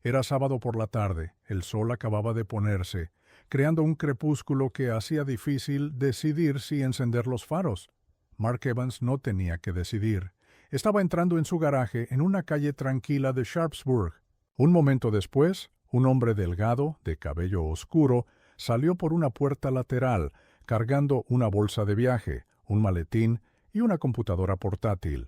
Era sábado por la tarde, el sol acababa de ponerse, creando un crepúsculo que hacía difícil decidir si encender los faros. Mark Evans no tenía que decidir. Estaba entrando en su garaje en una calle tranquila de Sharpsburg. Un momento después, un hombre delgado, de cabello oscuro, salió por una puerta lateral, cargando una bolsa de viaje, un maletín y una computadora portátil.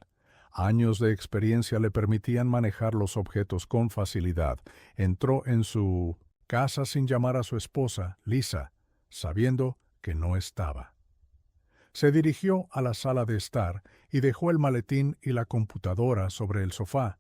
Años de experiencia le permitían manejar los objetos con facilidad. Entró en su casa sin llamar a su esposa, Lisa, sabiendo que no estaba. Se dirigió a la sala de estar y dejó el maletín y la computadora sobre el sofá,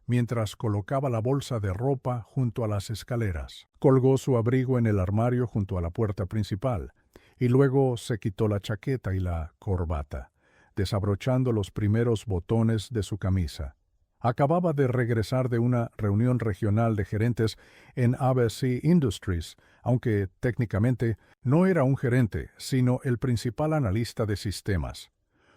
mientras colocaba la bolsa de ropa junto a las escaleras. Colgó su abrigo en el armario junto a la puerta principal, y luego se quitó la chaqueta y la corbata, desabrochando los primeros botones de su camisa. Acababa de regresar de una reunión regional de gerentes en ABC Industries, aunque técnicamente no era un gerente, sino el principal analista de sistemas.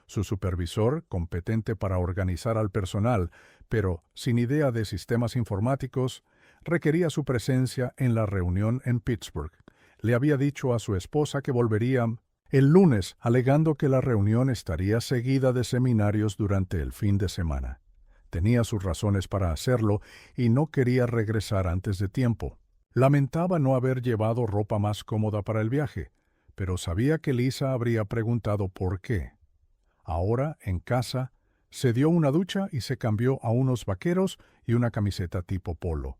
Su supervisor, competente para organizar al personal, pero sin idea de sistemas informáticos, requería su presencia en la reunión en Pittsburgh. Le había dicho a su esposa que volvería el lunes, alegando que la reunión estaría seguida de seminarios durante el fin de semana. Tenía sus razones para hacerlo y no quería regresar antes de tiempo. Lamentaba no haber llevado ropa más cómoda para el viaje, pero sabía que Lisa habría preguntado por qué. Ahora, en casa, se dio una ducha y se cambió a unos vaqueros y una camiseta tipo polo.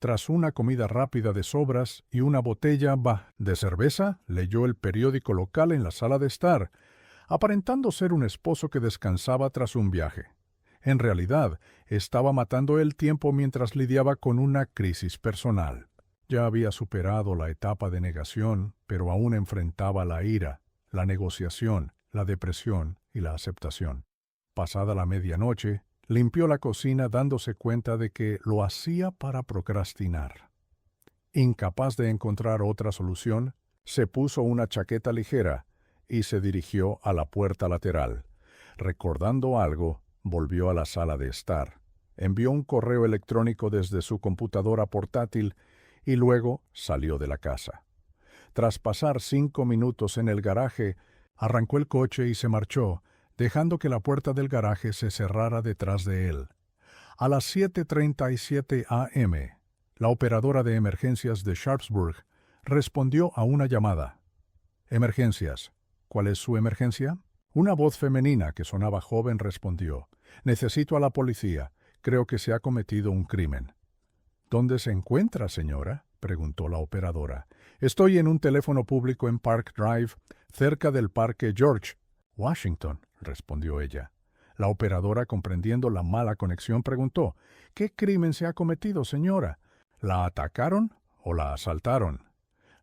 Tras una comida rápida de sobras y una botella de cerveza, leyó el periódico local en la sala de estar, aparentando ser un esposo que descansaba tras un viaje. En realidad, estaba matando el tiempo mientras lidiaba con una crisis personal. Ya había superado la etapa de negación, pero aún enfrentaba la ira, la negociación, la depresión y la aceptación. Pasada la medianoche, limpió la cocina dándose cuenta de que lo hacía para procrastinar. Incapaz de encontrar otra solución, se puso una chaqueta ligera y se dirigió a la puerta lateral. Recordando algo, volvió a la sala de estar. Envió un correo electrónico desde su computadora portátil y luego salió de la casa. Tras pasar 5 minutos en el garaje, arrancó el coche y se marchó, dejando que la puerta del garaje se cerrara detrás de él. A las 7:37 a.m., la operadora de emergencias de Sharpsburg respondió a una llamada. «Emergencias. ¿Cuál es su emergencia?» Una voz femenina que sonaba joven respondió. «Necesito a la policía. Creo que se ha cometido un crimen». «¿Dónde se encuentra, señora?», preguntó la operadora. «Estoy en un teléfono público en Park Drive, cerca del Parque George, Washington», respondió ella. La operadora, comprendiendo la mala conexión, preguntó. «¿Qué crimen se ha cometido, señora? ¿La atacaron o la asaltaron?»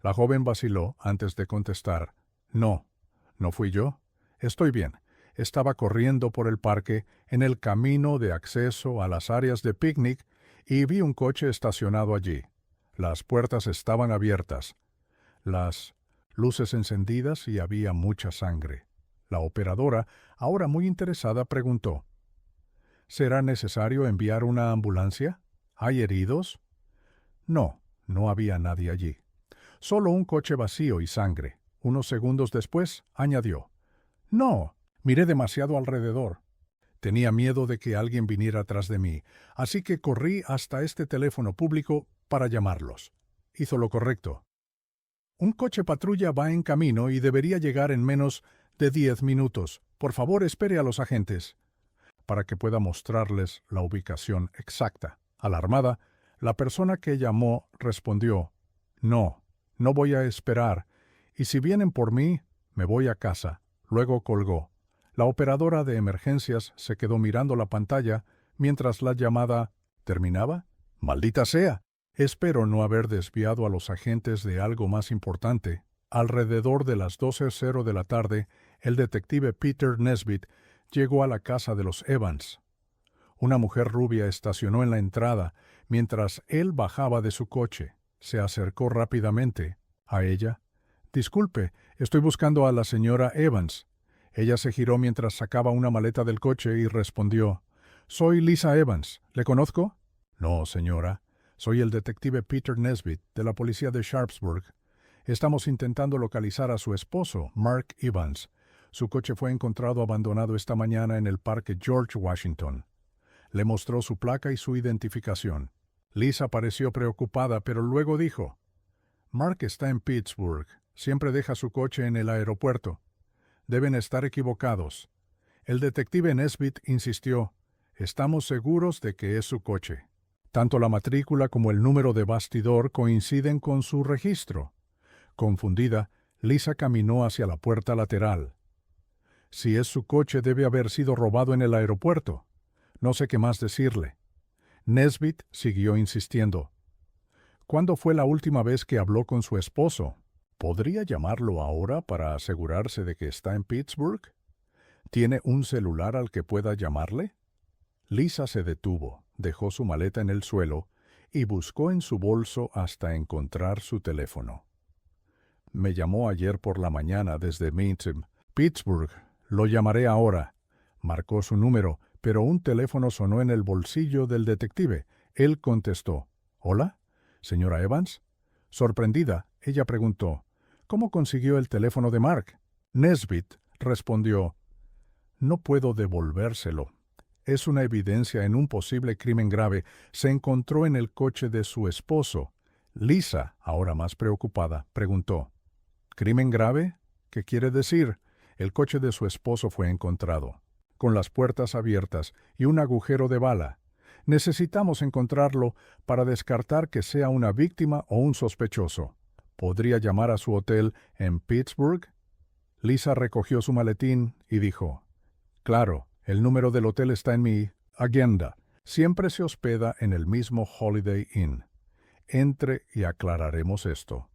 La joven vaciló antes de contestar. «No, no fui yo. Estoy bien. Estaba corriendo por el parque en el camino de acceso a las áreas de picnic y vi un coche estacionado allí. Las puertas estaban abiertas, las luces encendidas y había mucha sangre». La operadora, ahora muy interesada, preguntó. «¿Será necesario enviar una ambulancia? ¿Hay heridos?» No, no había nadie allí. Solo un coche vacío y sangre. Unos segundos después, añadió. «No, miré demasiado alrededor. Tenía miedo de que alguien viniera tras de mí, así que corrí hasta este teléfono público para llamarlos». Hizo lo correcto. «Un coche patrulla va en camino y debería llegar en menos de 10 minutos. Por favor, espere a los agentes», para que pueda mostrarles la ubicación exacta. Alarmada, la persona que llamó respondió. «No, no voy a esperar, y si vienen por mí, me voy a casa». Luego colgó. La operadora de emergencias se quedó mirando la pantalla mientras la llamada terminaba. «¡Maldita sea! Espero no haber desviado a los agentes de algo más importante». Alrededor de las 12:00 de la tarde, el detective Peter Nesbitt llegó a la casa de los Evans. Una mujer rubia estacionó en la entrada mientras él bajaba de su coche. Se acercó rápidamente a ella. «Disculpe, estoy buscando a la señora Evans». Ella se giró mientras sacaba una maleta del coche y respondió. «Soy Lisa Evans. ¿Le conozco?» «No, señora. Soy el detective Peter Nesbitt, de la policía de Sharpsburg. Estamos intentando localizar a su esposo, Mark Evans. Su coche fue encontrado abandonado esta mañana en el parque George Washington. Le mostró su placa y su identificación. Lisa pareció preocupada, pero luego dijo: «Mark está en Pittsburgh. Siempre deja su coche en el aeropuerto. Deben estar equivocados». El detective Nesbitt insistió: «Estamos seguros de que es su coche. Tanto la matrícula como el número de bastidor coinciden con su registro». Confundida, Lisa caminó hacia la puerta lateral. «Si es su coche, debe haber sido robado en el aeropuerto». No sé qué más decirle. Nesbitt siguió insistiendo: «¿Cuándo fue la última vez que habló con su esposo? ¿Podría llamarlo ahora para asegurarse de que está en Pittsburgh? ¿Tiene un celular al que pueda llamarle?» Lisa se detuvo, dejó su maleta en el suelo y buscó en su bolso hasta encontrar su teléfono. «Me llamó ayer por la mañana desde Pittsburgh. Lo llamaré ahora». Marcó su número, pero un teléfono sonó en el bolsillo del detective. Él contestó: «¿Hola? ¿Señora Evans?». Sorprendida, ella preguntó: «¿Cómo consiguió el teléfono de Mark?». Nesbitt respondió: «No puedo devolvérselo. Es una evidencia en un posible crimen grave. Se encontró en el coche de su esposo». Lisa, ahora más preocupada, preguntó: «¿Crimen grave? ¿Qué quiere decir?». «El coche de su esposo fue encontrado, con las puertas abiertas y un agujero de bala. Necesitamos encontrarlo para descartar que sea una víctima o un sospechoso. ¿Podría llamar a su hotel en Pittsburgh?». Lisa recogió su maletín y dijo: «Claro, el número del hotel está en mi agenda. Siempre se hospeda en el mismo Holiday Inn. Entre y aclararemos esto».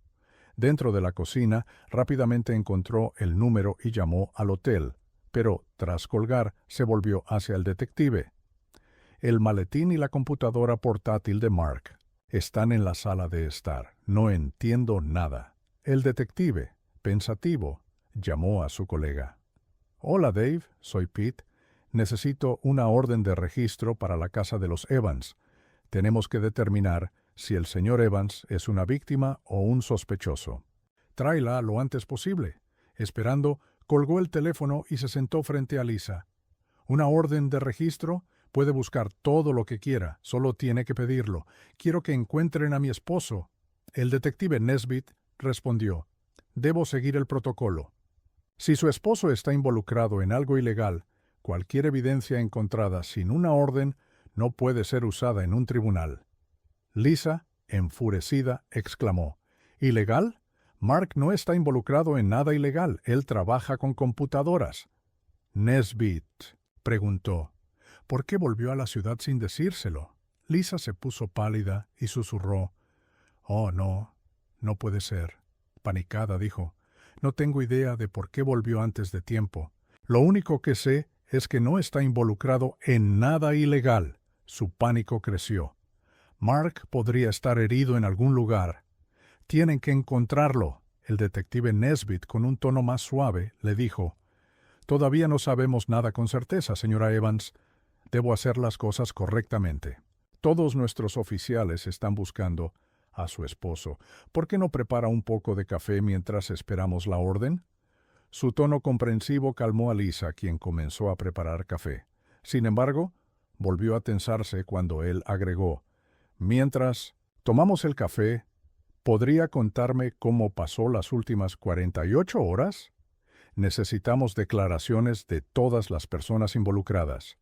Dentro de la cocina, rápidamente encontró el número y llamó al hotel, pero, tras colgar, se volvió hacia el detective. «El maletín y la computadora portátil de Mark están en la sala de estar. No entiendo nada». El detective, pensativo, llamó a su colega. «Hola, Dave, soy Pete. Necesito una orden de registro para la casa de los Evans. Tenemos que determinar si el señor Evans es una víctima o un sospechoso». «Tráela lo antes posible». Esperando, colgó el teléfono y se sentó frente a Lisa. «¿Una orden de registro? Puede buscar todo lo que quiera, solo tiene que pedirlo. Quiero que encuentren a mi esposo». El detective Nesbitt respondió: «Debo seguir el protocolo. Si su esposo está involucrado en algo ilegal, cualquier evidencia encontrada sin una orden no puede ser usada en un tribunal». Lisa, enfurecida, exclamó: «¿Ilegal? Mark no está involucrado en nada ilegal. Él trabaja con computadoras». Nesbitt preguntó: «¿Por qué volvió a la ciudad sin decírselo?». Lisa se puso pálida y susurró: «Oh, no, no puede ser». Panicada dijo: «No tengo idea de por qué volvió antes de tiempo. Lo único que sé es que no está involucrado en nada ilegal». Su pánico creció. «Mark podría estar herido en algún lugar. Tienen que encontrarlo». El detective Nesbitt, con un tono más suave, le dijo: «Todavía no sabemos nada con certeza, señora Evans. Debo hacer las cosas correctamente. Todos nuestros oficiales están buscando a su esposo. ¿Por qué no prepara un poco de café mientras esperamos la orden?». Su tono comprensivo calmó a Lisa, quien comenzó a preparar café. Sin embargo, volvió a tensarse cuando él agregó: «Mientras tomamos el café, ¿podría contarme cómo pasó las últimas 48 horas? Necesitamos declaraciones de todas las personas involucradas».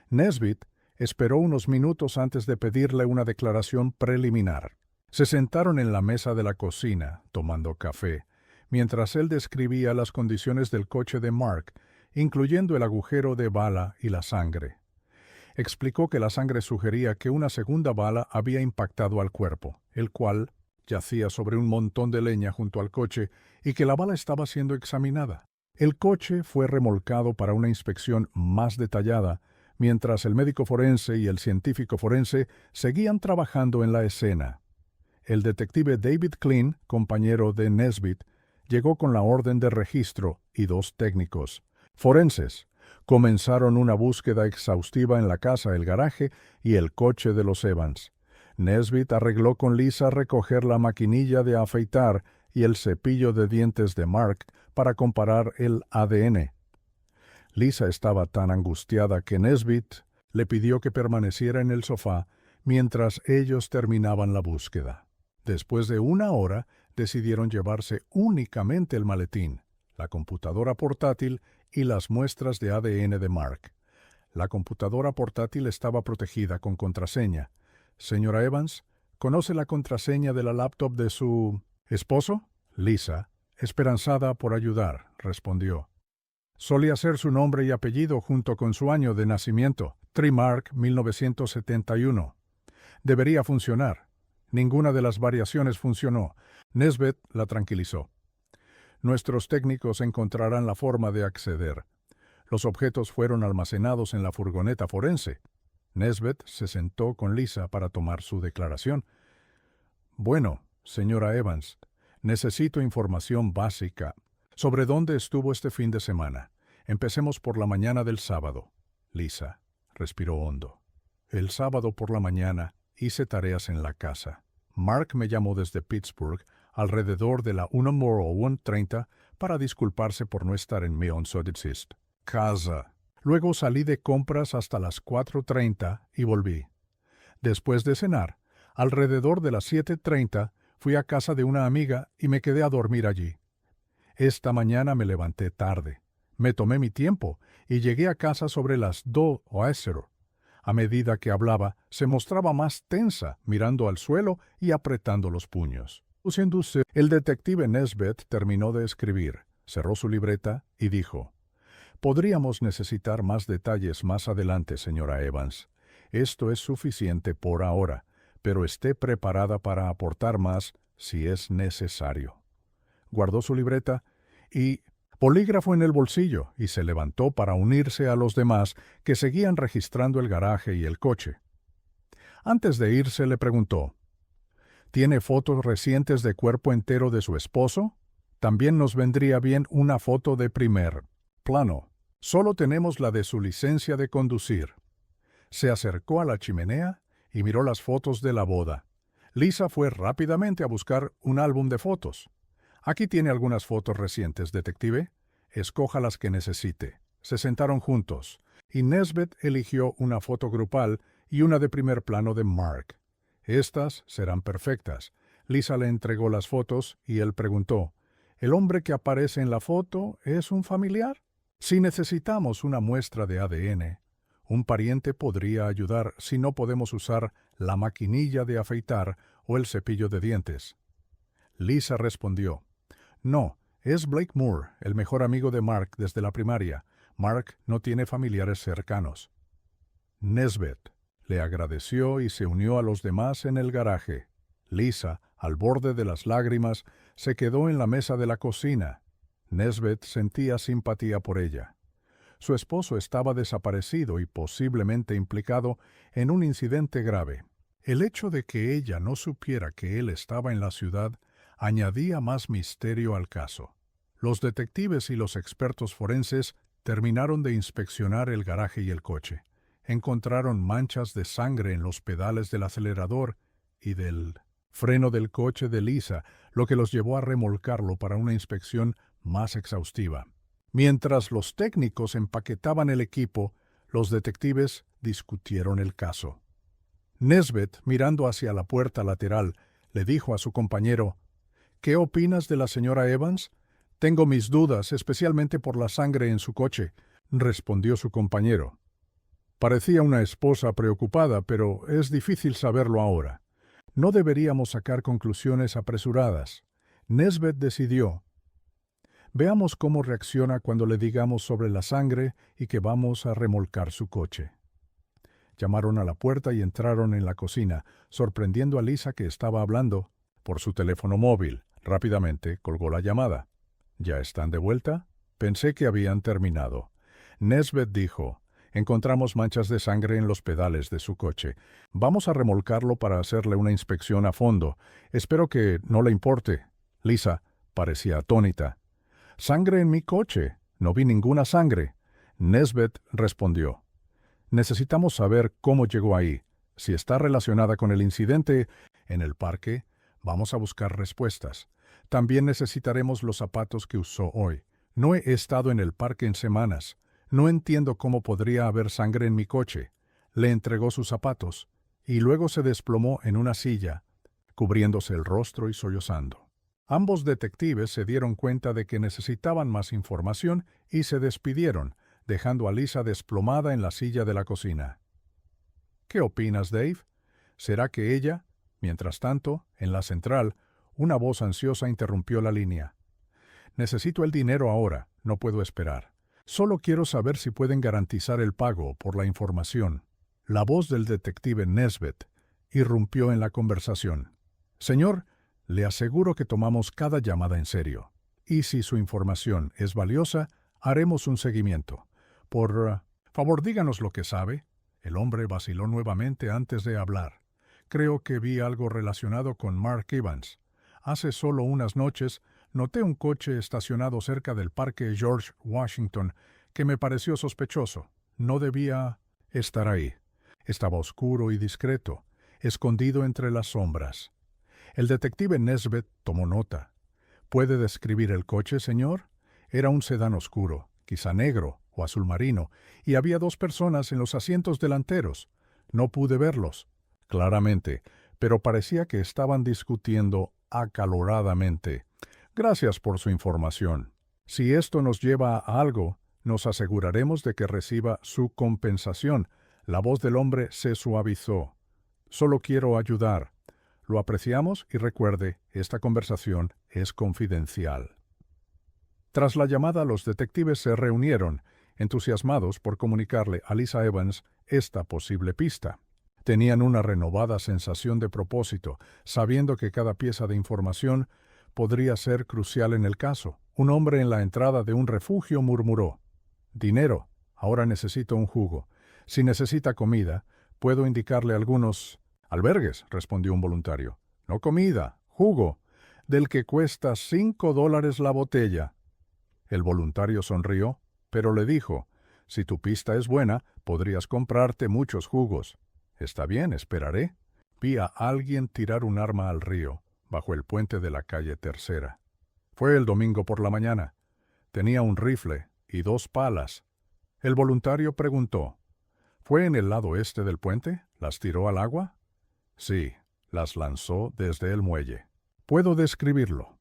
Nesbitt esperó unos minutos antes de pedirle una declaración preliminar. Se sentaron en la mesa de la cocina, tomando café, mientras él describía las condiciones del coche de Mark, incluyendo el agujero de bala y la sangre. Explicó que la sangre sugería que una segunda bala había impactado al cuerpo, el cual yacía sobre un montón de leña junto al coche, y que la bala estaba siendo examinada. El coche fue remolcado para una inspección más detallada, mientras el médico forense y el científico forense seguían trabajando en la escena. El detective David Klein, compañero de Nesbitt, llegó con la orden de registro y 2 técnicos forenses. Comenzaron una búsqueda exhaustiva en la casa, el garaje y el coche de los Evans. Nesbitt arregló con Lisa recoger la maquinilla de afeitar y el cepillo de dientes de Mark para comparar el ADN. Lisa estaba tan angustiada que Nesbitt le pidió que permaneciera en el sofá mientras ellos terminaban la búsqueda. Después de 1 hora, decidieron llevarse únicamente el maletín, la computadora portátil y las muestras de ADN de Mark. La computadora portátil estaba protegida con contraseña. Señora Evans, ¿conoce la contraseña de la laptop de su esposo? Lisa, esperanzada por ayudar, respondió. Solía ser su nombre y apellido junto con su año de nacimiento, Trimark 1971. Debería funcionar. Ninguna de las variaciones funcionó. Nesbitt la tranquilizó. Nuestros técnicos encontrarán la forma de acceder. Los objetos fueron almacenados en la furgoneta forense. Nesbitt se sentó con Lisa para tomar su declaración. Bueno, señora Evans, necesito información básica sobre dónde estuvo este fin de semana. Empecemos por la mañana del sábado. Lisa respiró hondo. El sábado por la mañana hice tareas en la casa. Mark me llamó desde Pittsburgh alrededor de la 1:30 para disculparse por no estar en mi casa. Luego salí de compras hasta las 4:30 y volví. Después de cenar, alrededor de las 7:30, fui a casa de una amiga y me quedé a dormir allí. Esta mañana me levanté tarde. Me tomé mi tiempo y llegué a casa sobre las 2:00. A medida que hablaba, se mostraba más tensa, mirando al suelo y apretando los puños. El detective Nesbitt terminó de escribir, cerró su libreta y dijo: «Podríamos necesitar más detalles más adelante, señora Evans. Esto es suficiente por ahora, pero esté preparada para aportar más si es necesario». Guardó su libreta y bolígrafo en el bolsillo y se levantó para unirse a los demás que seguían registrando el garaje y el coche. Antes de irse le preguntó: «¿Tiene fotos recientes de cuerpo entero de su esposo? También nos vendría bien una foto de primer plano. Solo tenemos la de su licencia de conducir». Se acercó a la chimenea y miró las fotos de la boda. Lisa fue rápidamente a buscar un álbum de fotos. «Aquí tiene algunas fotos recientes, detective. Escoja las que necesite». Se sentaron juntos, y Nesbitt eligió una foto grupal y una de primer plano de Mark. «Estas serán perfectas». Lisa le entregó las fotos y él preguntó: «¿El hombre que aparece en la foto es un familiar? Si necesitamos una muestra de ADN, un pariente podría ayudar si no podemos usar la maquinilla de afeitar o el cepillo de dientes». Lisa respondió: «No, es Blake Moore, el mejor amigo de Mark desde la primaria. Mark no tiene familiares cercanos». Nesbitt le agradeció y se unió a los demás en el garaje. Lisa, al borde de las lágrimas, se quedó en la mesa de la cocina. Nesbitt sentía simpatía por ella. Su esposo estaba desaparecido y posiblemente implicado en un incidente grave. El hecho de que ella no supiera que él estaba en la ciudad añadía más misterio al caso. Los detectives y los expertos forenses terminaron de inspeccionar el garaje y el coche. Encontraron manchas de sangre en los pedales del acelerador y del freno del coche de Lisa, lo que los llevó a remolcarlo para una inspección más exhaustiva. Mientras los técnicos empaquetaban el equipo, los detectives discutieron el caso. Nesbitt, mirando hacia la puerta lateral, le dijo a su compañero: «¿Qué opinas de la señora Evans?» «Tengo mis dudas, especialmente por la sangre en su coche», respondió su compañero. Parecía una esposa preocupada, pero es difícil saberlo ahora. No deberíamos sacar conclusiones apresuradas. Nesbitt decidió: «Veamos cómo reacciona cuando le digamos sobre la sangre y que vamos a remolcar su coche». Llamaron a la puerta y entraron en la cocina, sorprendiendo a Lisa, que estaba hablando por su teléfono móvil. Rápidamente colgó la llamada. «¿Ya están de vuelta?» «Pensé que habían terminado». Nesbitt dijo: «Encontramos manchas de sangre en los pedales de su coche. Vamos a remolcarlo para hacerle una inspección a fondo. Espero que no le importe». Lisa parecía atónita. «¿Sangre en mi coche? No vi ninguna sangre». Nesbitt respondió: «Necesitamos saber cómo llegó ahí. Si está relacionada con el incidente en el parque, vamos a buscar respuestas. También necesitaremos los zapatos que usó hoy. No he estado en el parque en semanas. No entiendo cómo podría haber sangre en mi coche. Le entregó sus zapatos, y luego se desplomó en una silla, cubriéndose el rostro y sollozando. Ambos detectives se dieron cuenta de que necesitaban más información y se despidieron, dejando a Lisa desplomada en la silla de la cocina. ¿Qué opinas, Dave? ¿Será que ella? Mientras tanto, en la central, una voz ansiosa interrumpió la línea. Necesito el dinero ahora, no puedo esperar. Solo quiero saber si pueden garantizar el pago por la información. La voz del detective Nesbet irrumpió en la conversación. Señor, le aseguro que tomamos cada llamada en serio. Y si su información es valiosa, haremos un seguimiento. Por favor, díganos lo que sabe. El hombre vaciló nuevamente antes de hablar. Creo que vi algo relacionado con Mark Evans. Hace solo unas noches noté un coche estacionado cerca del parque George Washington que me pareció sospechoso. No debía estar ahí. Estaba oscuro y discreto, escondido entre las sombras. El detective Nesbet tomó nota. ¿Puede describir el coche, señor? Era un sedán oscuro, quizá negro o azul marino, y había dos personas en los asientos delanteros. No pude verlos, claramente, pero parecía que estaban discutiendo acaloradamente. Gracias por su información. Si esto nos lleva a algo, nos aseguraremos de que reciba su compensación. La voz del hombre se suavizó. Solo quiero ayudar. Lo apreciamos y recuerde, esta conversación es confidencial. Tras la llamada, los detectives se reunieron, entusiasmados por comunicarle a Lisa Evans esta posible pista. Tenían una renovada sensación de propósito, sabiendo que cada pieza de información podría ser crucial en el caso. Un hombre en la entrada de un refugio murmuró: «Dinero, ahora necesito un jugo. Si necesita comida, puedo indicarle algunos albergues», respondió un voluntario. «No comida, jugo, del que cuesta $5 la botella». El voluntario sonrió, pero le dijo: «Si tu pista es buena, podrías comprarte muchos jugos». «Está bien, esperaré». Vi a alguien tirar un arma al río, bajo el puente de la calle Tercera. Fue el domingo por la mañana. Tenía un rifle y 2 palas. El voluntario preguntó: «¿Fue en el lado este del puente? ¿Las tiró al agua?» «Sí, las lanzó desde el muelle». «¿Puedo describirlo?»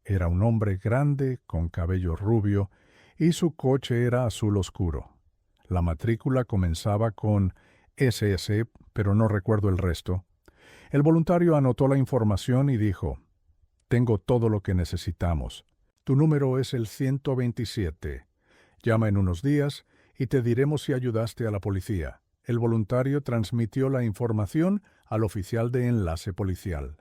Era un hombre grande, con cabello rubio, y su coche era azul oscuro. La matrícula comenzaba con SS, pero no recuerdo el resto. El voluntario anotó la información y dijo: «Tengo todo lo que necesitamos. Tu número es el 127. Llama en unos días y te diremos si ayudaste a la policía». El voluntario transmitió la información al oficial de enlace policial.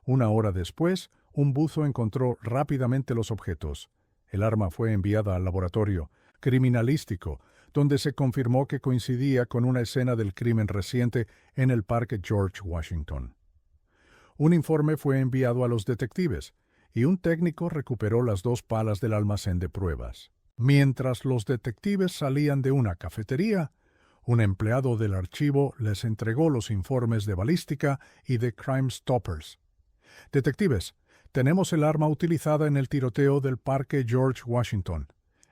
Una hora después, un buzo encontró rápidamente los objetos. El arma fue enviada al laboratorio criminalístico, donde se confirmó que coincidía con una escena del crimen reciente en el parque George Washington. Un informe fue enviado a los detectives, y un técnico recuperó las 2 palas del almacén de pruebas. Mientras los detectives salían de una cafetería, un empleado del archivo les entregó los informes de balística y de Crime Stoppers. «Detectives, tenemos el arma utilizada en el tiroteo del parque George Washington.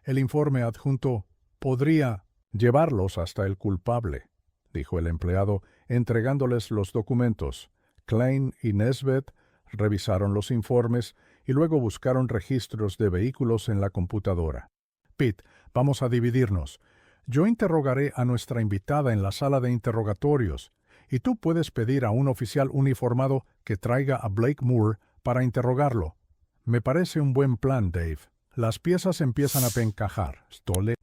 El informe adjunto podría llevarlos hasta el culpable», dijo el empleado, entregándoles los documentos. Klein y Nesbet revisaron los informes y luego buscaron registros de vehículos en la computadora. «Pete, vamos a dividirnos. Yo interrogaré a nuestra invitada en la sala de interrogatorios, y tú puedes pedir a un oficial uniformado que traiga a Blake Moore para interrogarlo». «Me parece un buen plan, Dave». Las piezas empiezan a encajar.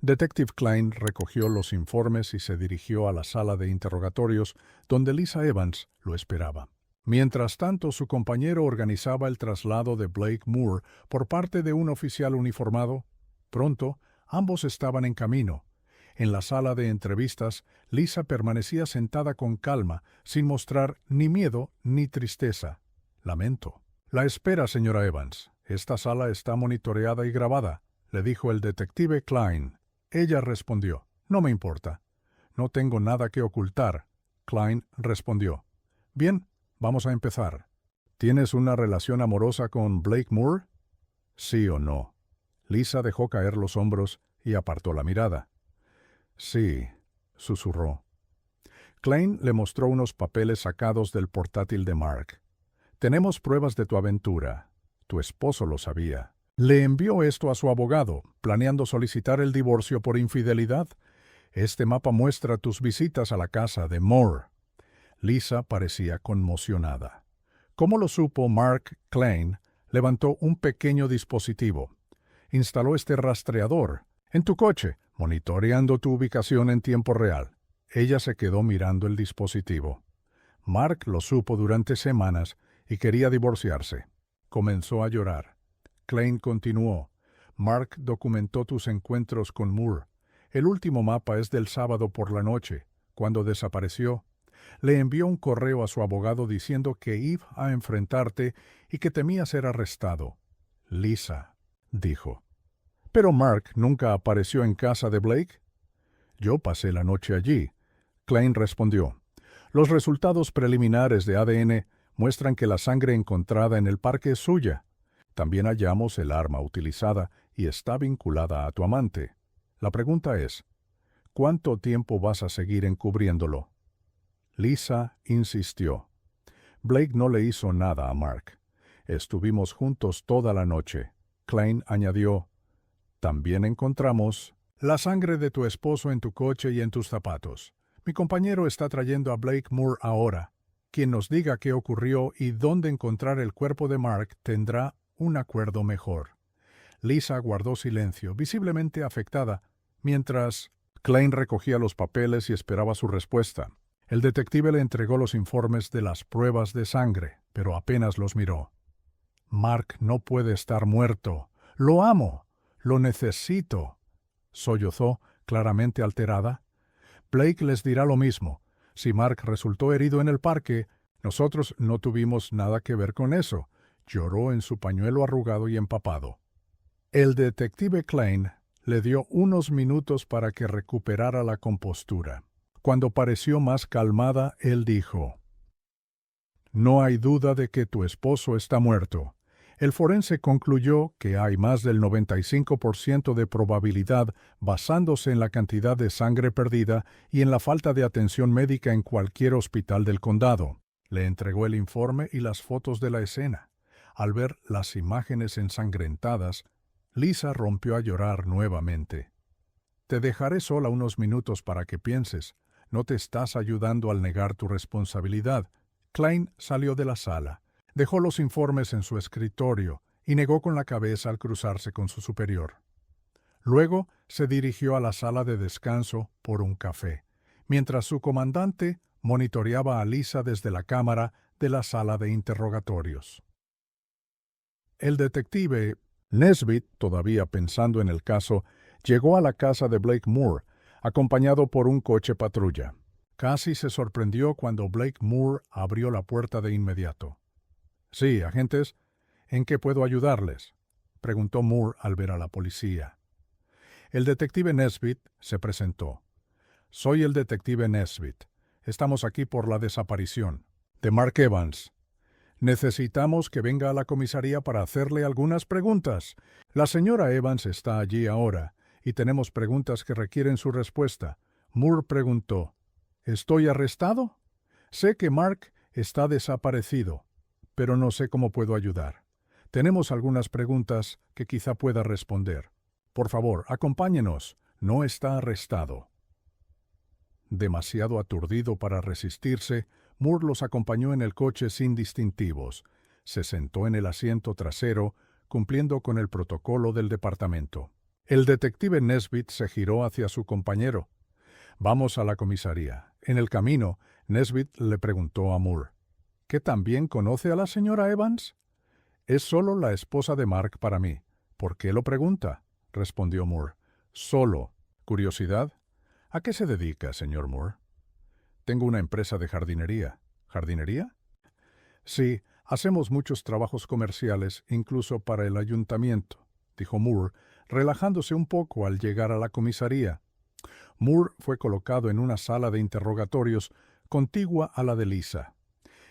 Detective Klein recogió los informes y se dirigió a la sala de interrogatorios, donde Lisa Evans lo esperaba. Mientras tanto, su compañero organizaba el traslado de Blake Moore por parte de un oficial uniformado. Pronto, ambos estaban en camino. En la sala de entrevistas, Lisa permanecía sentada con calma, sin mostrar ni miedo ni tristeza. «Lamento». «La espera, señora Evans. Esta sala está monitoreada y grabada», le dijo el detective Klein. Ella respondió: «No me importa. No tengo nada que ocultar». Klein respondió. Bien, vamos a empezar. ¿Tienes una relación amorosa con Blake Moore? ¿Sí o no? Lisa dejó caer los hombros y apartó la mirada. Sí, susurró. Klein le mostró unos papeles sacados del portátil de Mark. Tenemos pruebas de tu aventura. Tu esposo lo sabía. Le envió esto a su abogado, planeando solicitar el divorcio por infidelidad. Este mapa muestra tus visitas a la casa de Moore. Lisa parecía conmocionada. ¿Cómo lo supo Mark Klein? Levantó un pequeño dispositivo. Instaló este rastreador en tu coche, monitoreando tu ubicación en tiempo real. Ella se quedó mirando el dispositivo. Mark lo supo durante semanas y quería divorciarse. Comenzó a llorar. Klein continuó. Mark documentó tus encuentros con Moore. El último mapa es del sábado por la noche, cuando desapareció. Le envió un correo a su abogado diciendo que iba a enfrentarte y que temía ser arrestado. Lisa, dijo. ¿Pero Mark nunca apareció en casa de Blake? Yo pasé la noche allí. Klein respondió. Los resultados preliminares de ADN muestran que la sangre encontrada en el parque es suya. También hallamos el arma utilizada y está vinculada a tu amante. La pregunta es, ¿cuánto tiempo vas a seguir encubriéndolo? Lisa insistió. Blake no le hizo nada a Mark. Estuvimos juntos toda la noche. Klein añadió, también encontramos la sangre de tu esposo en tu coche y en tus zapatos. Mi compañero está trayendo a Blake Moore ahora. Quien nos diga qué ocurrió y dónde encontrar el cuerpo de Mark tendrá un acuerdo mejor. Lisa guardó silencio, visiblemente afectada, mientras Klein recogía los papeles y esperaba su respuesta. El detective le entregó los informes de las pruebas de sangre, pero apenas los miró. Mark no puede estar muerto. Lo amo. Lo necesito. Sollozó, claramente alterada. Blake les dirá lo mismo. Si Mark resultó herido en el parque, nosotros no tuvimos nada que ver con eso. Lloró en su pañuelo arrugado y empapado. El detective Klein le dio unos minutos para que recuperara la compostura. Cuando pareció más calmada, él dijo, no hay duda de que tu esposo está muerto. El forense concluyó que hay más del 95% de probabilidad basándose en la cantidad de sangre perdida y en la falta de atención médica en cualquier hospital del condado. Le entregó el informe y las fotos de la escena. Al ver las imágenes ensangrentadas, Lisa rompió a llorar nuevamente. Te dejaré sola unos minutos para que pienses. No te estás ayudando al negar tu responsabilidad. Klein salió de la sala. Dejó los informes en su escritorio y negó con la cabeza al cruzarse con su superior. Luego se dirigió a la sala de descanso por un café, mientras su comandante monitoreaba a Lisa desde la cámara de la sala de interrogatorios. El detective Nesbitt, todavía pensando en el caso, llegó a la casa de Blake Moore, acompañado por un coche patrulla. Casi se sorprendió cuando Blake Moore abrió la puerta de inmediato. «Sí, agentes, ¿en qué puedo ayudarles?», preguntó Moore al ver a la policía. El detective Nesbitt se presentó. «Soy el detective Nesbitt. Estamos aquí por la desaparición de Mark Evans. Necesitamos que venga a la comisaría para hacerle algunas preguntas. La señora Evans está allí ahora, y tenemos preguntas que requieren su respuesta». Moore preguntó, «¿Estoy arrestado? Sé que Mark está desaparecido, pero no sé cómo puedo ayudar. Tenemos algunas preguntas que quizá pueda responder. Por favor, acompáñenos. No está arrestado». Demasiado aturdido para resistirse, Moore los acompañó en el coche sin distintivos. Se sentó en el asiento trasero, cumpliendo con el protocolo del departamento. El detective Nesbitt se giró hacia su compañero. «Vamos a la comisaría». En el camino, Nesbitt le preguntó a Moore, ¿qué también conoce a la señora Evans? «Es solo la esposa de Mark para mí». «¿Por qué lo pregunta?», respondió Moore. «Solo. ¿Curiosidad? ¿A qué se dedica, señor Moore?» «Tengo una empresa de jardinería». «¿Jardinería?» «Sí, hacemos muchos trabajos comerciales, incluso para el ayuntamiento», dijo Moore, relajándose un poco al llegar a la comisaría. Moore fue colocado en una sala de interrogatorios contigua a la de Lisa.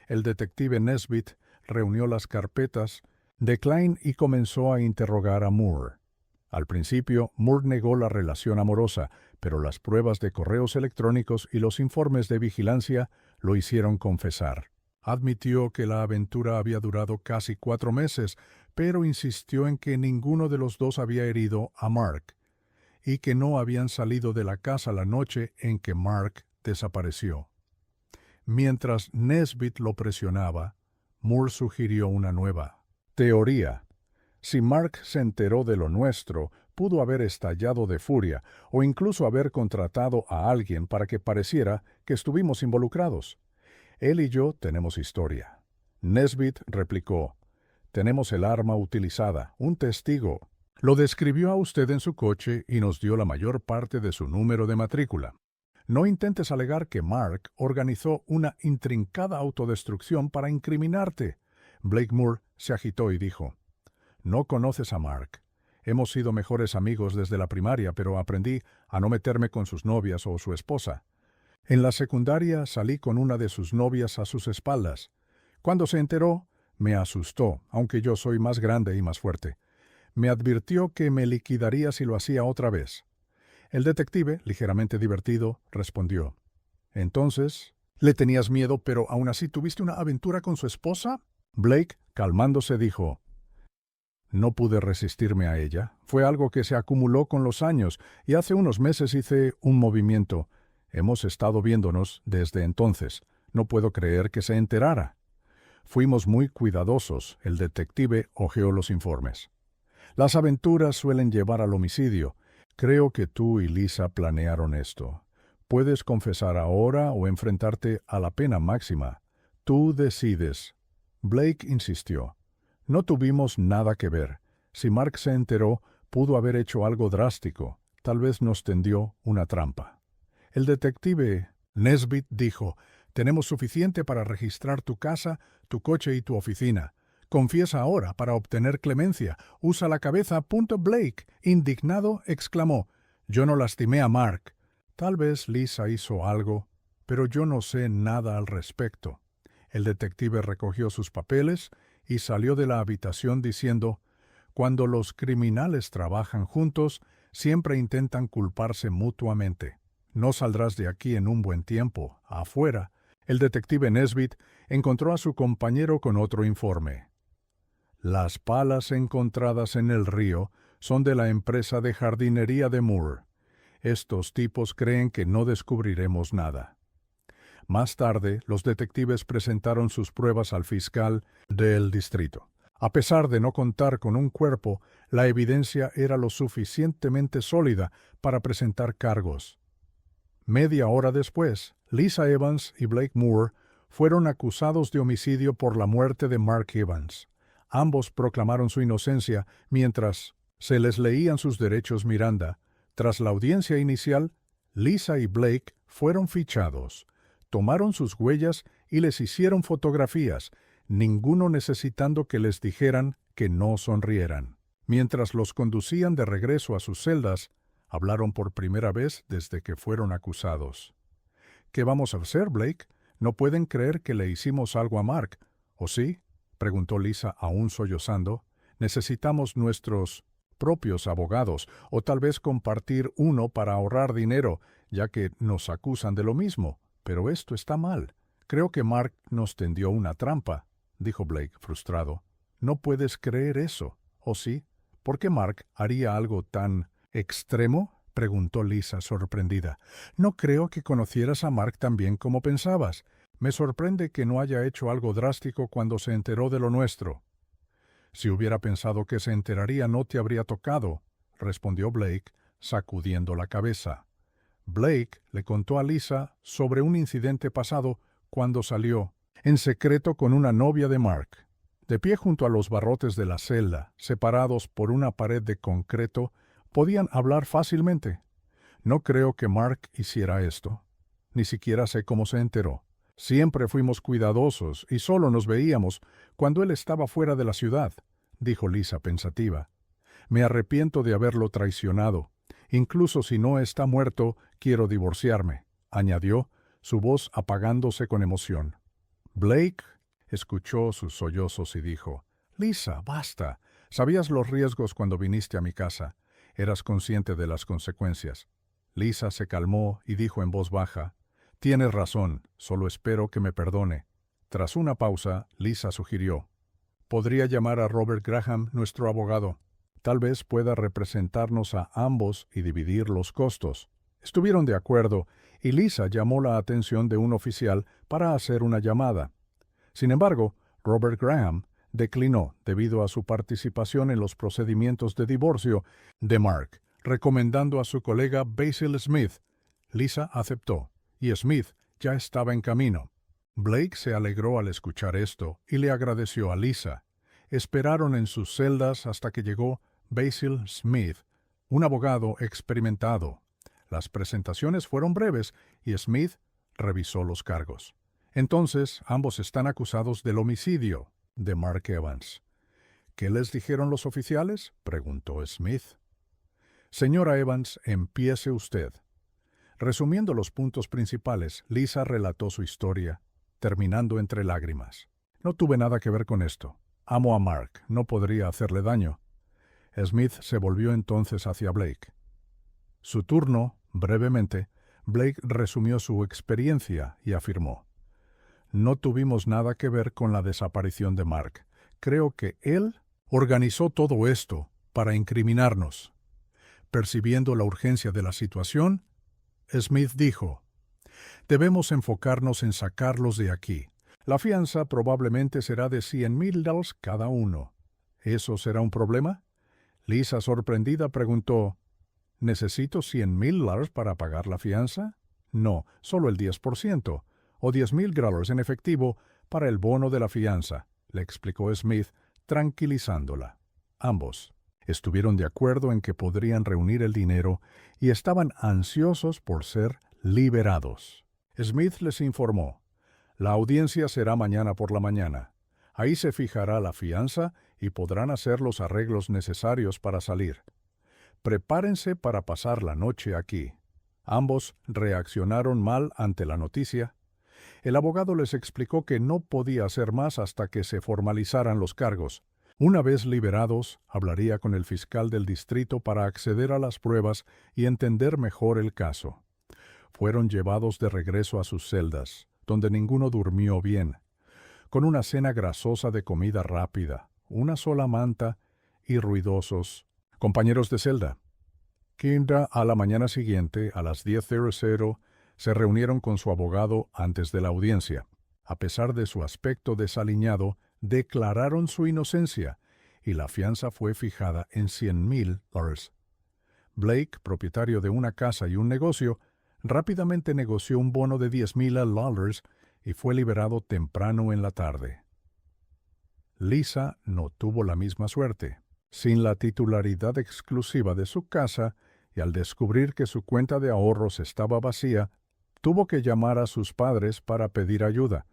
El detective Nesbit reunió las carpetas de Klein y comenzó a interrogar a Moore. Al principio, Moore negó la relación amorosa, pero las pruebas de correos electrónicos y los informes de vigilancia lo hicieron confesar. Admitió que la aventura había durado casi 4 meses, pero insistió en que ninguno de los dos había herido a Mark y que no habían salido de la casa la noche en que Mark desapareció. Mientras Nesbit lo presionaba, Moore sugirió una nueva teoría. Si Mark se enteró de lo nuestro, pudo haber estallado de furia o incluso haber contratado a alguien para que pareciera que estuvimos involucrados. Él y yo tenemos historia. Nesbit replicó: tenemos el arma utilizada, un testigo. Lo describió a usted en su coche y nos dio la mayor parte de su número de matrícula. No intentes alegar que Mark organizó una intrincada autodestrucción para incriminarte. Blake Moore se agitó y dijo: no conoces a Mark. Hemos sido mejores amigos desde la primaria, pero aprendí a no meterme con sus novias o su esposa. En la secundaria salí con una de sus novias a sus espaldas. Cuando se enteró, me asustó, aunque yo soy más grande y más fuerte. Me advirtió que me liquidaría si lo hacía otra vez. El detective, ligeramente divertido, respondió: entonces, ¿le tenías miedo, pero aún así tuviste una aventura con su esposa? Blake, calmándose, dijo: no pude resistirme a ella. Fue algo que se acumuló con los años, y hace unos meses hice un movimiento. Hemos estado viéndonos desde entonces. No puedo creer que se enterara. Fuimos muy cuidadosos. El detective hojeó los informes. Las aventuras suelen llevar al homicidio. Creo que tú y Lisa planearon esto. Puedes confesar ahora o enfrentarte a la pena máxima. Tú decides. Blake insistió. No tuvimos nada que ver. Si Mark se enteró, pudo haber hecho algo drástico. Tal vez nos tendió una trampa. El detective Nesbit dijo: tenemos suficiente para registrar tu casa, tu coche y tu oficina. Confiesa ahora para obtener clemencia. Usa la cabeza. Blake, indignado, exclamó: yo no lastimé a Mark. Tal vez Lisa hizo algo, pero yo no sé nada al respecto. El detective recogió sus papeles y salió de la habitación diciendo: cuando los criminales trabajan juntos, siempre intentan culparse mutuamente. No saldrás de aquí en un buen tiempo. Afuera, el detective Nesbit encontró a su compañero con otro informe. Las palas encontradas en el río son de la empresa de jardinería de Moore. Estos tipos creen que no descubriremos nada. Más tarde, los detectives presentaron sus pruebas al fiscal del distrito. A pesar de no contar con un cuerpo, la evidencia era lo suficientemente sólida para presentar cargos. Media hora después, Lisa Evans y Blake Moore fueron acusados de homicidio por la muerte de Mark Evans. Ambos proclamaron su inocencia mientras se les leían sus derechos Miranda. Tras la audiencia inicial, Lisa y Blake fueron fichados. Tomaron sus huellas y les hicieron fotografías, ninguno necesitando que les dijeran que no sonrieran. Mientras los conducían de regreso a sus celdas, hablaron por primera vez desde que fueron acusados. ¿Qué vamos a hacer, Blake? No pueden creer que le hicimos algo a Mark, ¿o sí? Preguntó Lisa, aún sollozando. Necesitamos nuestros propios abogados, o tal vez compartir uno para ahorrar dinero, ya que nos acusan de lo mismo. Pero esto está mal. Creo que Mark nos tendió una trampa, dijo Blake, frustrado. No puedes creer eso, ¿o sí? ¿Por qué Mark haría algo tan extremo? Preguntó Lisa, sorprendida. No creo que conocieras a Mark tan bien como pensabas. Me sorprende que no haya hecho algo drástico cuando se enteró de lo nuestro. Si hubiera pensado que se enteraría, no te habría tocado, respondió Blake, sacudiendo la cabeza. Blake le contó a Lisa sobre un incidente pasado cuando salió en secreto con una novia de Mark. De pie junto a los barrotes de la celda, separados por una pared de concreto, podían hablar fácilmente. No creo que Mark hiciera esto. Ni siquiera sé cómo se enteró. Siempre fuimos cuidadosos y solo nos veíamos cuando él estaba fuera de la ciudad, dijo Lisa pensativa. Me arrepiento de haberlo traicionado. Incluso si no está muerto, quiero divorciarme, añadió, su voz apagándose con emoción. Blake escuchó sus sollozos y dijo, «Lisa, basta. Sabías los riesgos cuando viniste a mi casa. Eras consciente de las consecuencias». Lisa se calmó y dijo en voz baja, «Tienes razón, solo espero que me perdone». Tras una pausa, Lisa sugirió, «Podría llamar a Robert Graham, nuestro abogado. Tal vez pueda representarnos a ambos y dividir los costos». Estuvieron de acuerdo, y Lisa llamó la atención de un oficial para hacer una llamada. Sin embargo, Robert Graham declinó debido a su participación en los procedimientos de divorcio de Mark, recomendando a su colega Basil Smith. Lisa aceptó, y Smith ya estaba en camino. Blake se alegró al escuchar esto y le agradeció a Lisa. Esperaron en sus celdas hasta que llegó Basil Smith, un abogado experimentado. Las presentaciones fueron breves y Smith revisó los cargos. Entonces, ambos están acusados del homicidio de Mark Evans. ¿Qué les dijeron los oficiales?, preguntó Smith. Señora Evans, empiece usted. Resumiendo los puntos principales, Lisa relató su historia, terminando entre lágrimas. No tuve nada que ver con esto. Amo a Mark, no podría hacerle daño. Smith se volvió entonces hacia Blake. Su turno, brevemente, Blake resumió su experiencia y afirmó, «No tuvimos nada que ver con la desaparición de Mark. Creo que él organizó todo esto para incriminarnos». Percibiendo la urgencia de la situación, Smith dijo, «Debemos enfocarnos en sacarlos de aquí. La fianza probablemente será de $100,000 cada uno. ¿Eso será un problema?». Lisa, sorprendida, preguntó, «¿Necesito $100,000 para pagar la fianza?». «No, solo el 10%, o $10,000 en efectivo para el bono de la fianza», le explicó Smith, tranquilizándola. Ambos estuvieron de acuerdo en que podrían reunir el dinero y estaban ansiosos por ser liberados. Smith les informó, «La audiencia será mañana por la mañana. Ahí se fijará la fianza y podrán hacer los arreglos necesarios para salir. Prepárense para pasar la noche aquí». Ambos reaccionaron mal ante la noticia. El abogado les explicó que no podía hacer más hasta que se formalizaran los cargos. Una vez liberados, hablaría con el fiscal del distrito para acceder a las pruebas y entender mejor el caso. Fueron llevados de regreso a sus celdas, donde ninguno durmió bien, con una cena grasosa de comida rápida, una sola manta y ruidosos compañeros de celda. A la mañana siguiente, a las 10:00, se reunieron con su abogado antes de la audiencia. A pesar de su aspecto desaliñado, declararon su inocencia y la fianza fue fijada en $100,000. Blake, propietario de una casa y un negocio, rápidamente negoció un bono de $10,000 y fue liberado temprano en la tarde. Lisa no tuvo la misma suerte. Sin la titularidad exclusiva de su casa y al descubrir que su cuenta de ahorros estaba vacía, tuvo que llamar a sus padres para pedir ayuda.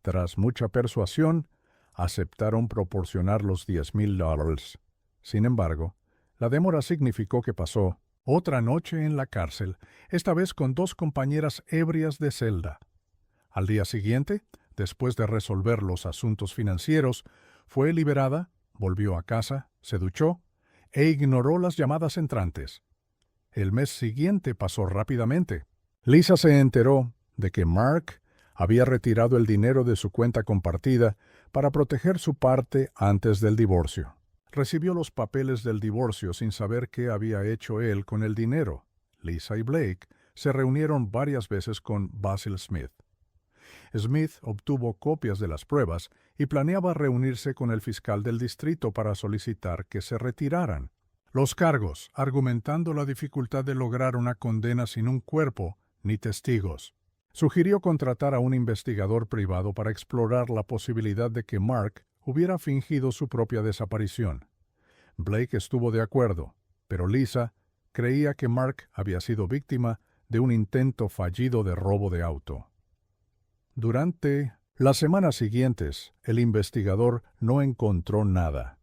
Tras mucha persuasión, aceptaron proporcionar los $10,000. Sin embargo, la demora significó que pasó otra noche en la cárcel, esta vez con 2 compañeras ebrias de celda. Al día siguiente, después de resolver los asuntos financieros, fue liberada, volvió a casa, se duchó e ignoró las llamadas entrantes. El mes siguiente pasó rápidamente. Lisa se enteró de que Mark había retirado el dinero de su cuenta compartida para proteger su parte antes del divorcio. Recibió los papeles del divorcio sin saber qué había hecho él con el dinero. Lisa y Blake se reunieron varias veces con Basil Smith. Smith obtuvo copias de las pruebas y planeaba reunirse con el fiscal del distrito para solicitar que se retiraran los cargos, argumentando la dificultad de lograr una condena sin un cuerpo ni testigos. Sugirió contratar a un investigador privado para explorar la posibilidad de que Mark hubiera fingido su propia desaparición. Blake estuvo de acuerdo, pero Lisa creía que Mark había sido víctima de un intento fallido de robo de auto. Durante las semanas siguientes, el investigador no encontró nada.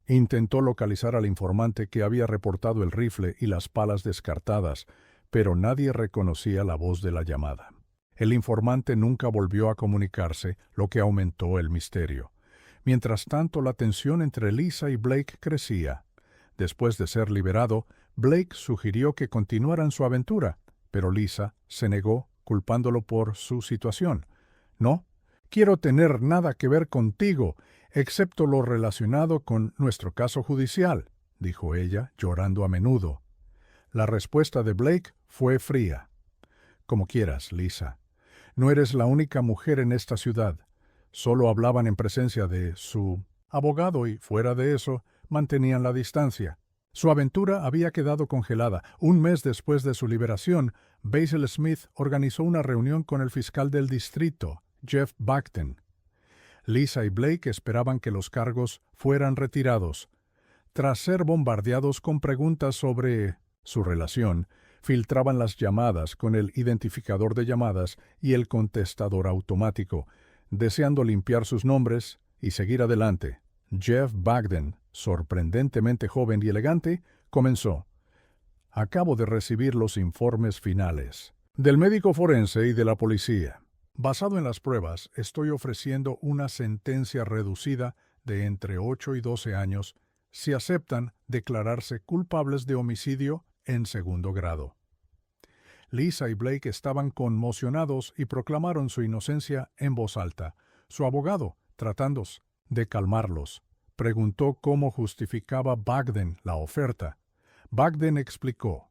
Intentó localizar al informante que había reportado el rifle y las palas descartadas, pero nadie reconocía la voz de la llamada. El informante nunca volvió a comunicarse, lo que aumentó el misterio. Mientras tanto, la tensión entre Lisa y Blake crecía. Después de ser liberado, Blake sugirió que continuaran su aventura, pero Lisa se negó, culpándolo por su situación. «No, quiero tener nada que ver contigo, excepto lo relacionado con nuestro caso judicial», dijo ella, llorando a menudo. La respuesta de Blake fue fría. «Como quieras, Lisa. No eres la única mujer en esta ciudad». Solo hablaban en presencia de su abogado y, fuera de eso, mantenían la distancia. Su aventura había quedado congelada. Un mes después de su liberación, Basil Smith organizó una reunión con el fiscal del distrito, Jeff Bagden. Lisa y Blake esperaban que los cargos fueran retirados. Tras ser bombardeados con preguntas sobre su relación, filtraban las llamadas con el identificador de llamadas y el contestador automático, deseando limpiar sus nombres y seguir adelante. Jeff Bagden, sorprendentemente joven y elegante, comenzó. «Acabo de recibir los informes finales del médico forense y de la policía. Basado en las pruebas, estoy ofreciendo una sentencia reducida de entre 8 y 12 años si aceptan declararse culpables de homicidio en segundo grado». Lisa y Blake estaban conmocionados y proclamaron su inocencia en voz alta. Su abogado, tratando de calmarlos, preguntó cómo justificaba Bagden la oferta. Bagden explicó: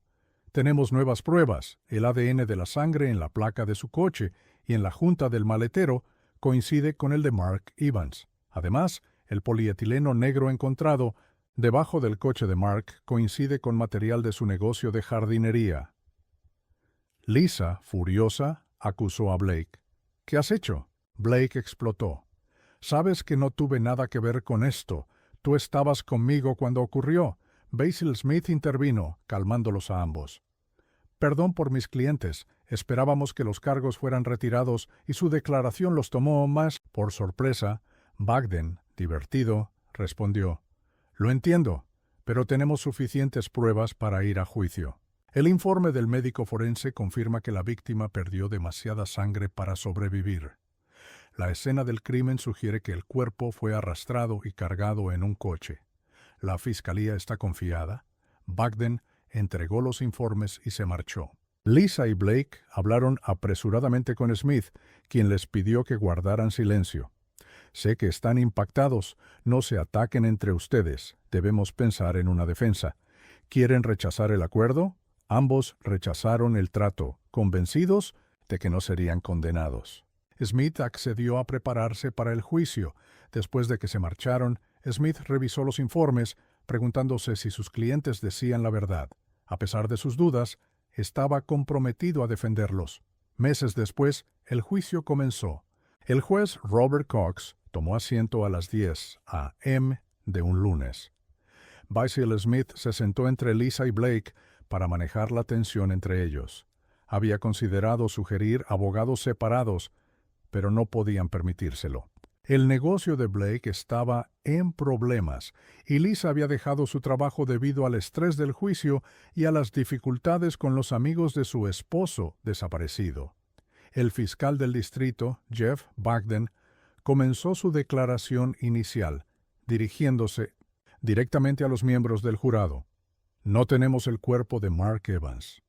«Tenemos nuevas pruebas. El ADN de la sangre en la placa de su coche y en la junta del maletero coincide con el de Mark Evans. Además, el polietileno negro encontrado debajo del coche de Mark coincide con material de su negocio de jardinería». Lisa, furiosa, acusó a Blake. «¿Qué has hecho?». Blake explotó. «Sabes que no tuve nada que ver con esto. Tú estabas conmigo cuando ocurrió». Basil Smith intervino, calmándolos a ambos. «Perdón por mis clientes. Esperábamos que los cargos fueran retirados y su declaración los tomó más por sorpresa». Bagden, divertido, respondió: «Lo entiendo, pero tenemos suficientes pruebas para ir a juicio». El informe del médico forense confirma que la víctima perdió demasiada sangre para sobrevivir. La escena del crimen sugiere que el cuerpo fue arrastrado y cargado en un coche. La fiscalía está confiada. Bagden entregó los informes y se marchó. Lisa y Blake hablaron apresuradamente con Smith, quien les pidió que guardaran silencio. «Sé que están impactados. No se ataquen entre ustedes. Debemos pensar en una defensa. ¿Quieren rechazar el acuerdo?». Ambos rechazaron el trato, convencidos de que no serían condenados. Smith accedió a prepararse para el juicio. Después de que se marcharon, Smith revisó los informes, preguntándose si sus clientes decían la verdad. A pesar de sus dudas, estaba comprometido a defenderlos. Meses después, el juicio comenzó. El juez Robert Cox tomó asiento a las 10 a.m. de un lunes. Basil Smith se sentó entre Lisa y Blake para manejar la tensión entre ellos. Había considerado sugerir abogados separados, pero no podían permitírselo. El negocio de Blake estaba en problemas y Lisa había dejado su trabajo debido al estrés del juicio y a las dificultades con los amigos de su esposo desaparecido. El fiscal del distrito, Jeff Bagden, comenzó su declaración inicial, dirigiéndose directamente a los miembros del jurado. «No tenemos el cuerpo de Mark Evans,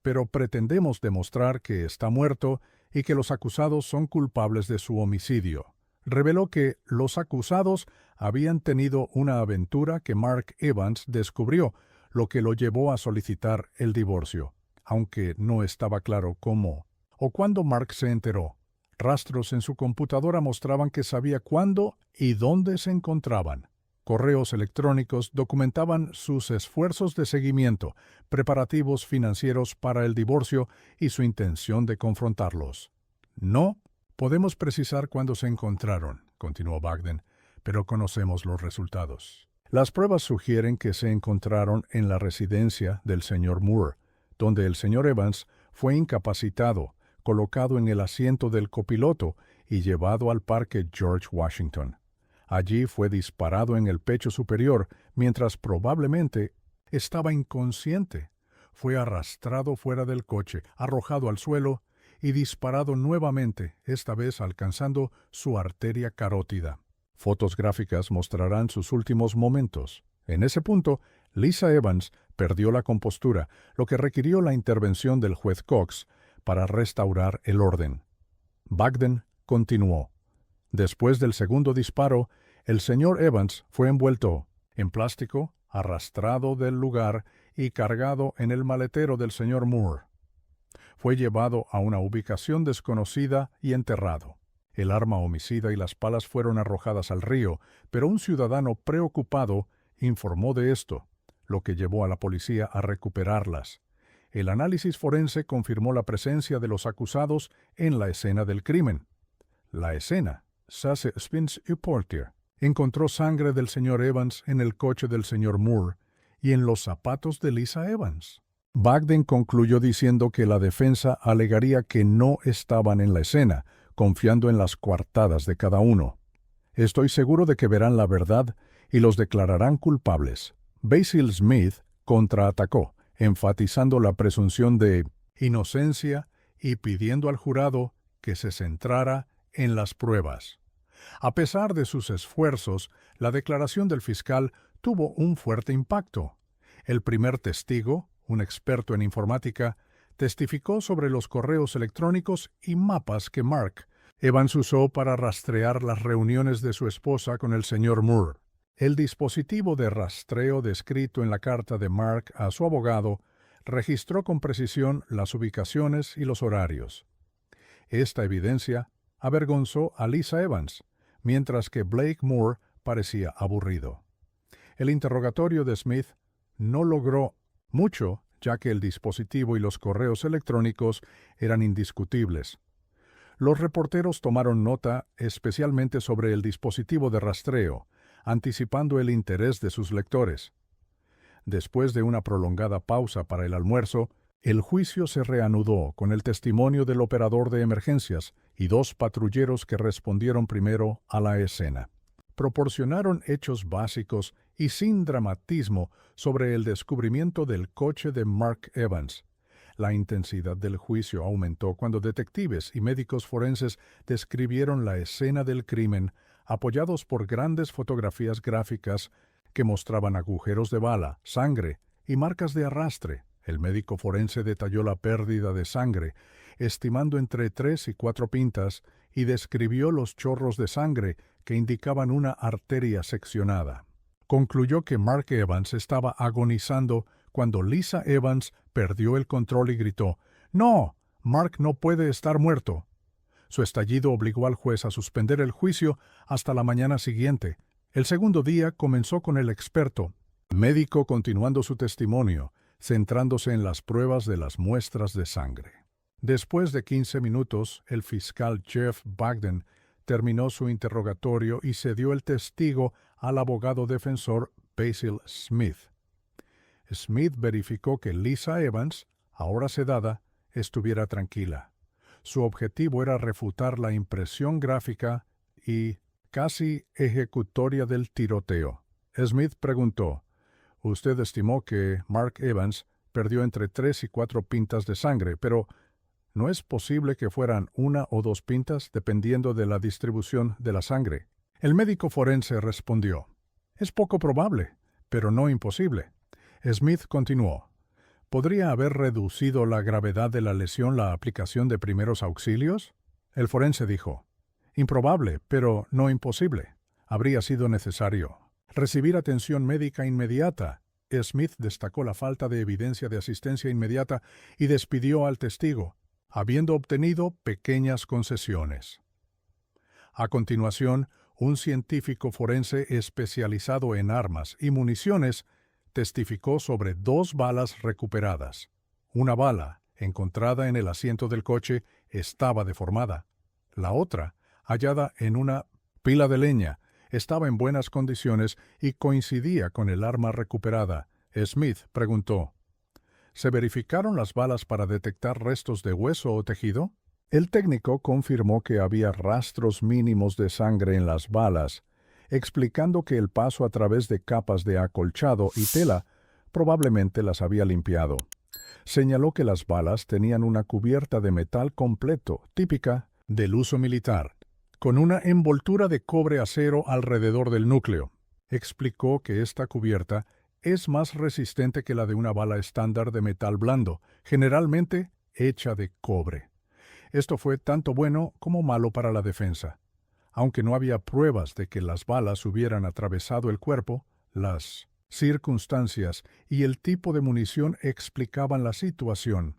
pero pretendemos demostrar que está muerto y que los acusados son culpables de su homicidio». Reveló que los acusados habían tenido una aventura que Mark Evans descubrió, lo que lo llevó a solicitar el divorcio, aunque no estaba claro cómo o cuándo Mark se enteró. Rastros en su computadora mostraban que sabía cuándo y dónde se encontraban. Correos electrónicos documentaban sus esfuerzos de seguimiento, preparativos financieros para el divorcio y su intención de confrontarlos. «No podemos precisar cuándo se encontraron», continuó Bagden, «pero conocemos los resultados. Las pruebas sugieren que se encontraron en la residencia del señor Moore, donde el señor Evans fue incapacitado, colocado en el asiento del copiloto y llevado al parque George Washington. Allí fue disparado en el pecho superior, mientras probablemente estaba inconsciente. Fue arrastrado fuera del coche, arrojado al suelo y disparado nuevamente, esta vez alcanzando su arteria carótida. Fotos gráficas mostrarán sus últimos momentos. En ese punto, Lisa Evans perdió la compostura, lo que requirió la intervención del juez Cox para restaurar el orden. Bagden continuó. Después del segundo disparo, el señor Evans fue envuelto en plástico, arrastrado del lugar y cargado en el maletero del señor Moore. Fue llevado a una ubicación desconocida y enterrado. El arma homicida y las palas fueron arrojadas al río, pero un ciudadano preocupado informó de esto, lo que llevó a la policía a recuperarlas. El análisis forense confirmó la presencia de los acusados en la escena del crimen. La escena, Sasse Spence y Portier, encontró sangre del señor Evans en el coche del señor Moore y en los zapatos de Lisa Evans. Bagden concluyó diciendo que la defensa alegaría que no estaban en la escena, confiando en las coartadas de cada uno. Estoy seguro de que verán la verdad y los declararán culpables. Basil Smith contraatacó, enfatizando la presunción de inocencia y pidiendo al jurado que se centrara en las pruebas. A pesar de sus esfuerzos, la declaración del fiscal tuvo un fuerte impacto. El primer testigo, un experto en informática, testificó sobre los correos electrónicos y mapas que Mark Evans usó para rastrear las reuniones de su esposa con el señor Moore. El dispositivo de rastreo descrito en la carta de Mark a su abogado registró con precisión las ubicaciones y los horarios. Esta evidencia avergonzó a Lisa Evans, mientras que Blake Moore parecía aburrido. El interrogatorio de Smith no logró mucho, ya que el dispositivo y los correos electrónicos eran indiscutibles. Los reporteros tomaron nota especialmente sobre el dispositivo de rastreo, anticipando el interés de sus lectores. Después de una prolongada pausa para el almuerzo, el juicio se reanudó con el testimonio del operador de emergencias y dos patrulleros que respondieron primero a la escena. Proporcionaron hechos básicos y sin dramatismo sobre el descubrimiento del coche de Mark Evans. La intensidad del juicio aumentó cuando detectives y médicos forenses describieron la escena del crimen, apoyados por grandes fotografías gráficas que mostraban agujeros de bala, sangre y marcas de arrastre. El médico forense detalló la pérdida de sangre, estimando entre 3 y 4 pintas, y describió los chorros de sangre que indicaban una arteria seccionada. Concluyó que Mark Evans estaba agonizando cuando Lisa Evans perdió el control y gritó: «¡No! Mark no puede estar muerto». Su estallido obligó al juez a suspender el juicio hasta la mañana siguiente. El segundo día comenzó con el experto médico continuando su testimonio, centrándose en las pruebas de las muestras de sangre. Después de 15 minutos, el fiscal Jeff Bagden terminó su interrogatorio y cedió el testigo al abogado defensor Basil Smith. Smith verificó que Lisa Evans, ahora sedada, estuviera tranquila. Su objetivo era refutar la impresión gráfica y casi ejecutoria del tiroteo. Smith preguntó: «Usted estimó que Mark Evans perdió entre 3 y 4 pintas de sangre, pero ¿no es posible que fueran 1 o 2 pintas dependiendo de la distribución de la sangre?» El médico forense respondió: «Es poco probable, pero no imposible». Smith continuó: «¿Podría haber reducido la gravedad de la lesión la aplicación de primeros auxilios?» El forense dijo: «Improbable, pero no imposible. Habría sido necesario recibir atención médica inmediata». Smith destacó la falta de evidencia de asistencia inmediata y despidió al testigo, habiendo obtenido pequeñas concesiones. A continuación, un científico forense especializado en armas y municiones testificó sobre 2 balas recuperadas. Una bala, encontrada en el asiento del coche, estaba deformada. La otra, hallada en una pila de leña, estaba en buenas condiciones y coincidía con el arma recuperada. Smith preguntó: ¿se verificaron las balas para detectar restos de hueso o tejido? El técnico confirmó que había rastros mínimos de sangre en las balas, explicando que el paso a través de capas de acolchado y tela probablemente las había limpiado. Señaló que las balas tenían una cubierta de metal completo, típica del uso militar, con una envoltura de cobre-acero alrededor del núcleo. Explicó que esta cubierta es más resistente que la de una bala estándar de metal blando, generalmente hecha de cobre. Esto fue tanto bueno como malo para la defensa. Aunque no había pruebas de que las balas hubieran atravesado el cuerpo, las circunstancias y el tipo de munición explicaban la situación.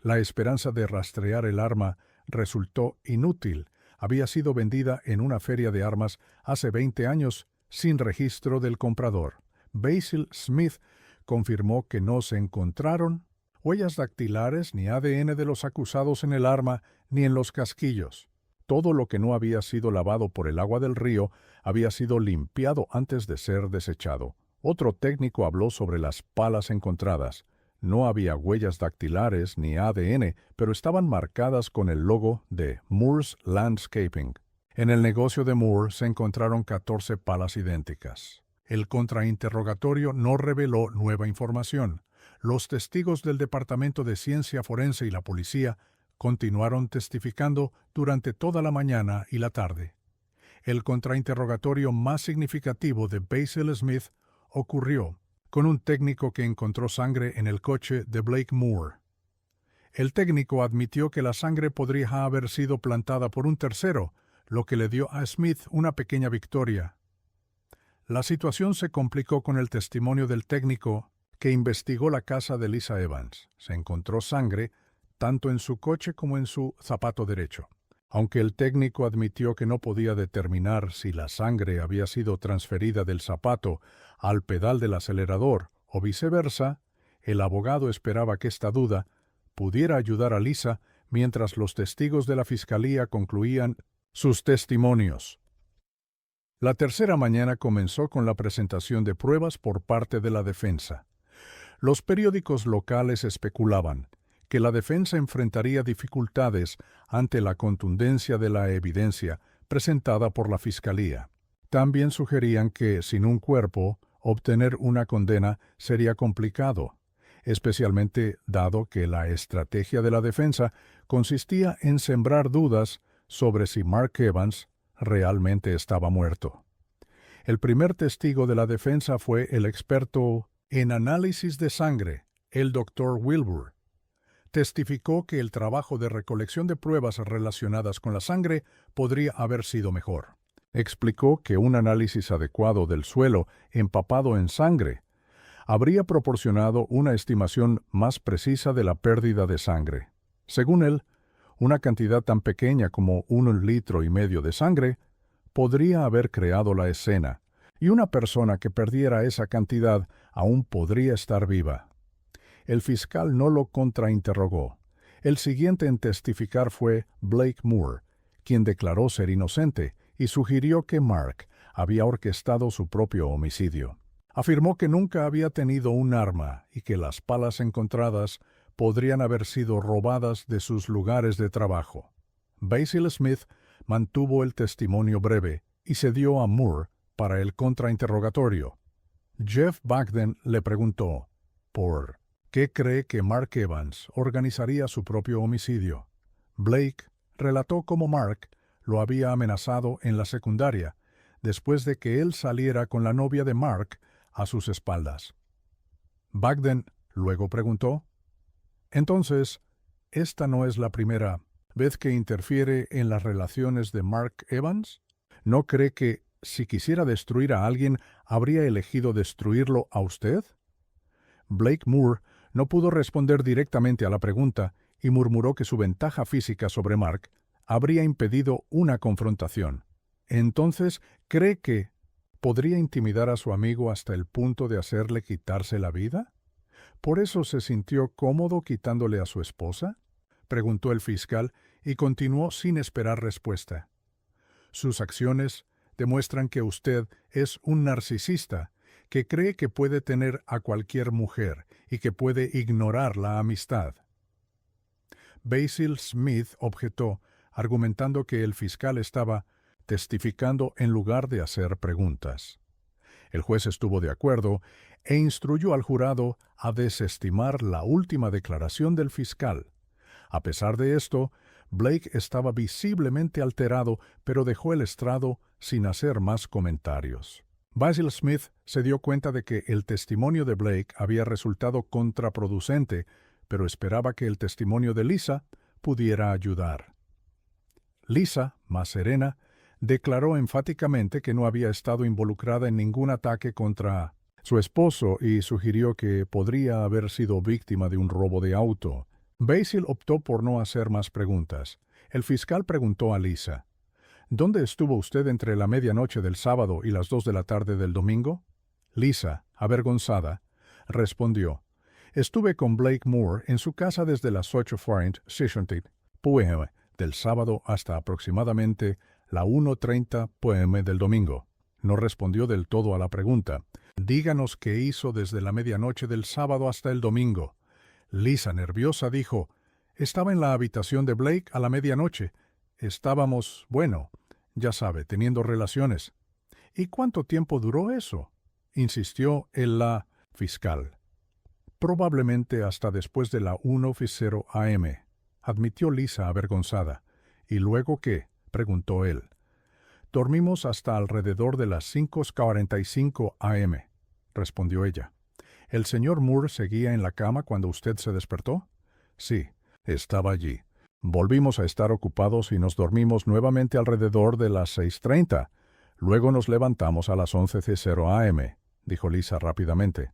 La esperanza de rastrear el arma resultó inútil. Había sido vendida en una feria de armas hace 20 años sin registro del comprador. Basil Smith confirmó que no se encontraron huellas dactilares ni ADN de los acusados en el arma ni en los casquillos. Todo lo que no había sido lavado por el agua del río había sido limpiado antes de ser desechado. Otro técnico habló sobre las palas encontradas. No había huellas dactilares ni ADN, pero estaban marcadas con el logo de Moore's Landscaping. En el negocio de Moore se encontraron 14 palas idénticas. El contrainterrogatorio no reveló nueva información. Los testigos del Departamento de Ciencia Forense y la policía continuaron testificando durante toda la mañana y la tarde. El contrainterrogatorio más significativo de Basil Smith ocurrió con un técnico que encontró sangre en el coche de Blake Moore. El técnico admitió que la sangre podría haber sido plantada por un tercero, lo que le dio a Smith una pequeña victoria. La situación se complicó con el testimonio del técnico que investigó la casa de Lisa Evans. Se encontró sangre tanto en su coche como en su zapato derecho. Aunque el técnico admitió que no podía determinar si la sangre había sido transferida del zapato al pedal del acelerador o viceversa, el abogado esperaba que esta duda pudiera ayudar a Lisa mientras los testigos de la fiscalía concluían sus testimonios. La tercera mañana comenzó con la presentación de pruebas por parte de la defensa. Los periódicos locales especulaban que la defensa enfrentaría dificultades ante la contundencia de la evidencia presentada por la fiscalía. También sugerían que, sin un cuerpo, obtener una condena sería complicado, especialmente dado que la estrategia de la defensa consistía en sembrar dudas sobre si Mark Evans realmente estaba muerto. El primer testigo de la defensa fue el experto en análisis de sangre, el Dr. Wilbur. Testificó que el trabajo de recolección de pruebas relacionadas con la sangre podría haber sido mejor. Explicó que un análisis adecuado del suelo empapado en sangre habría proporcionado una estimación más precisa de la pérdida de sangre. Según él, una cantidad tan pequeña como 1,5 litros de sangre podría haber creado la escena, y una persona que perdiera esa cantidad aún podría estar viva. El fiscal no lo contrainterrogó. El siguiente en testificar fue Blake Moore, quien declaró ser inocente y sugirió que Mark había orquestado su propio homicidio. Afirmó que nunca había tenido un arma y que las palas encontradas podrían haber sido robadas de sus lugares de trabajo. Basil Smith mantuvo el testimonio breve y cedió a Moore para el contrainterrogatorio. Jeff Bagden le preguntó, ¿por qué cree que Mark Evans organizaría su propio homicidio? Blake relató cómo Mark lo había amenazado en la secundaria, después de que él saliera con la novia de Mark a sus espaldas. Bagden luego preguntó, «Entonces, ¿esta no es la primera vez que interfiere en las relaciones de Mark Evans? ¿No cree que, si quisiera destruir a alguien, habría elegido destruirlo a usted?» Blake Moore no pudo responder directamente a la pregunta y murmuró que su ventaja física sobre Mark habría impedido una confrontación. Entonces, ¿cree que podría intimidar a su amigo hasta el punto de hacerle quitarse la vida? ¿Por eso se sintió cómodo quitándole a su esposa?, preguntó el fiscal y continuó sin esperar respuesta. Sus acciones demuestran que usted es un narcisista que cree que puede tener a cualquier mujer y que puede ignorar la amistad. Basil Smith objetó, argumentando que el fiscal estaba testificando en lugar de hacer preguntas. El juez estuvo de acuerdo e instruyó al jurado a desestimar la última declaración del fiscal. A pesar de esto, Blake estaba visiblemente alterado, pero dejó el estrado sin hacer más comentarios. Basil Smith se dio cuenta de que el testimonio de Blake había resultado contraproducente, pero esperaba que el testimonio de Lisa pudiera ayudar. Lisa, más serena, declaró enfáticamente que no había estado involucrada en ningún ataque contra su esposo y sugirió que podría haber sido víctima de un robo de auto. Basil optó por no hacer más preguntas. El fiscal preguntó a Lisa: ¿Dónde estuvo usted entre la medianoche del sábado y las 2 de la tarde del domingo? Lisa, avergonzada, respondió: Estuve con Blake Moore en su casa desde las 8:40 p.m. del sábado hasta aproximadamente la 1:30 p.m. del domingo. No respondió del todo a la pregunta. Díganos qué hizo desde la medianoche del sábado hasta el domingo. Lisa, nerviosa, dijo: Estaba en la habitación de Blake a la medianoche. Estábamos, bueno, ya sabe, teniendo relaciones. ¿Y cuánto tiempo duró eso?, insistió la fiscal. Probablemente hasta después de la 1:00 a.m., admitió Lisa avergonzada. ¿Y luego qué?, preguntó él. Dormimos hasta alrededor de las 5:45 a.m., respondió ella. ¿El señor Moore seguía en la cama cuando usted se despertó? Sí, estaba allí. Volvimos a estar ocupados y nos dormimos nuevamente alrededor de las 6:30. Luego nos levantamos a las 11:00 a.m., dijo Lisa rápidamente.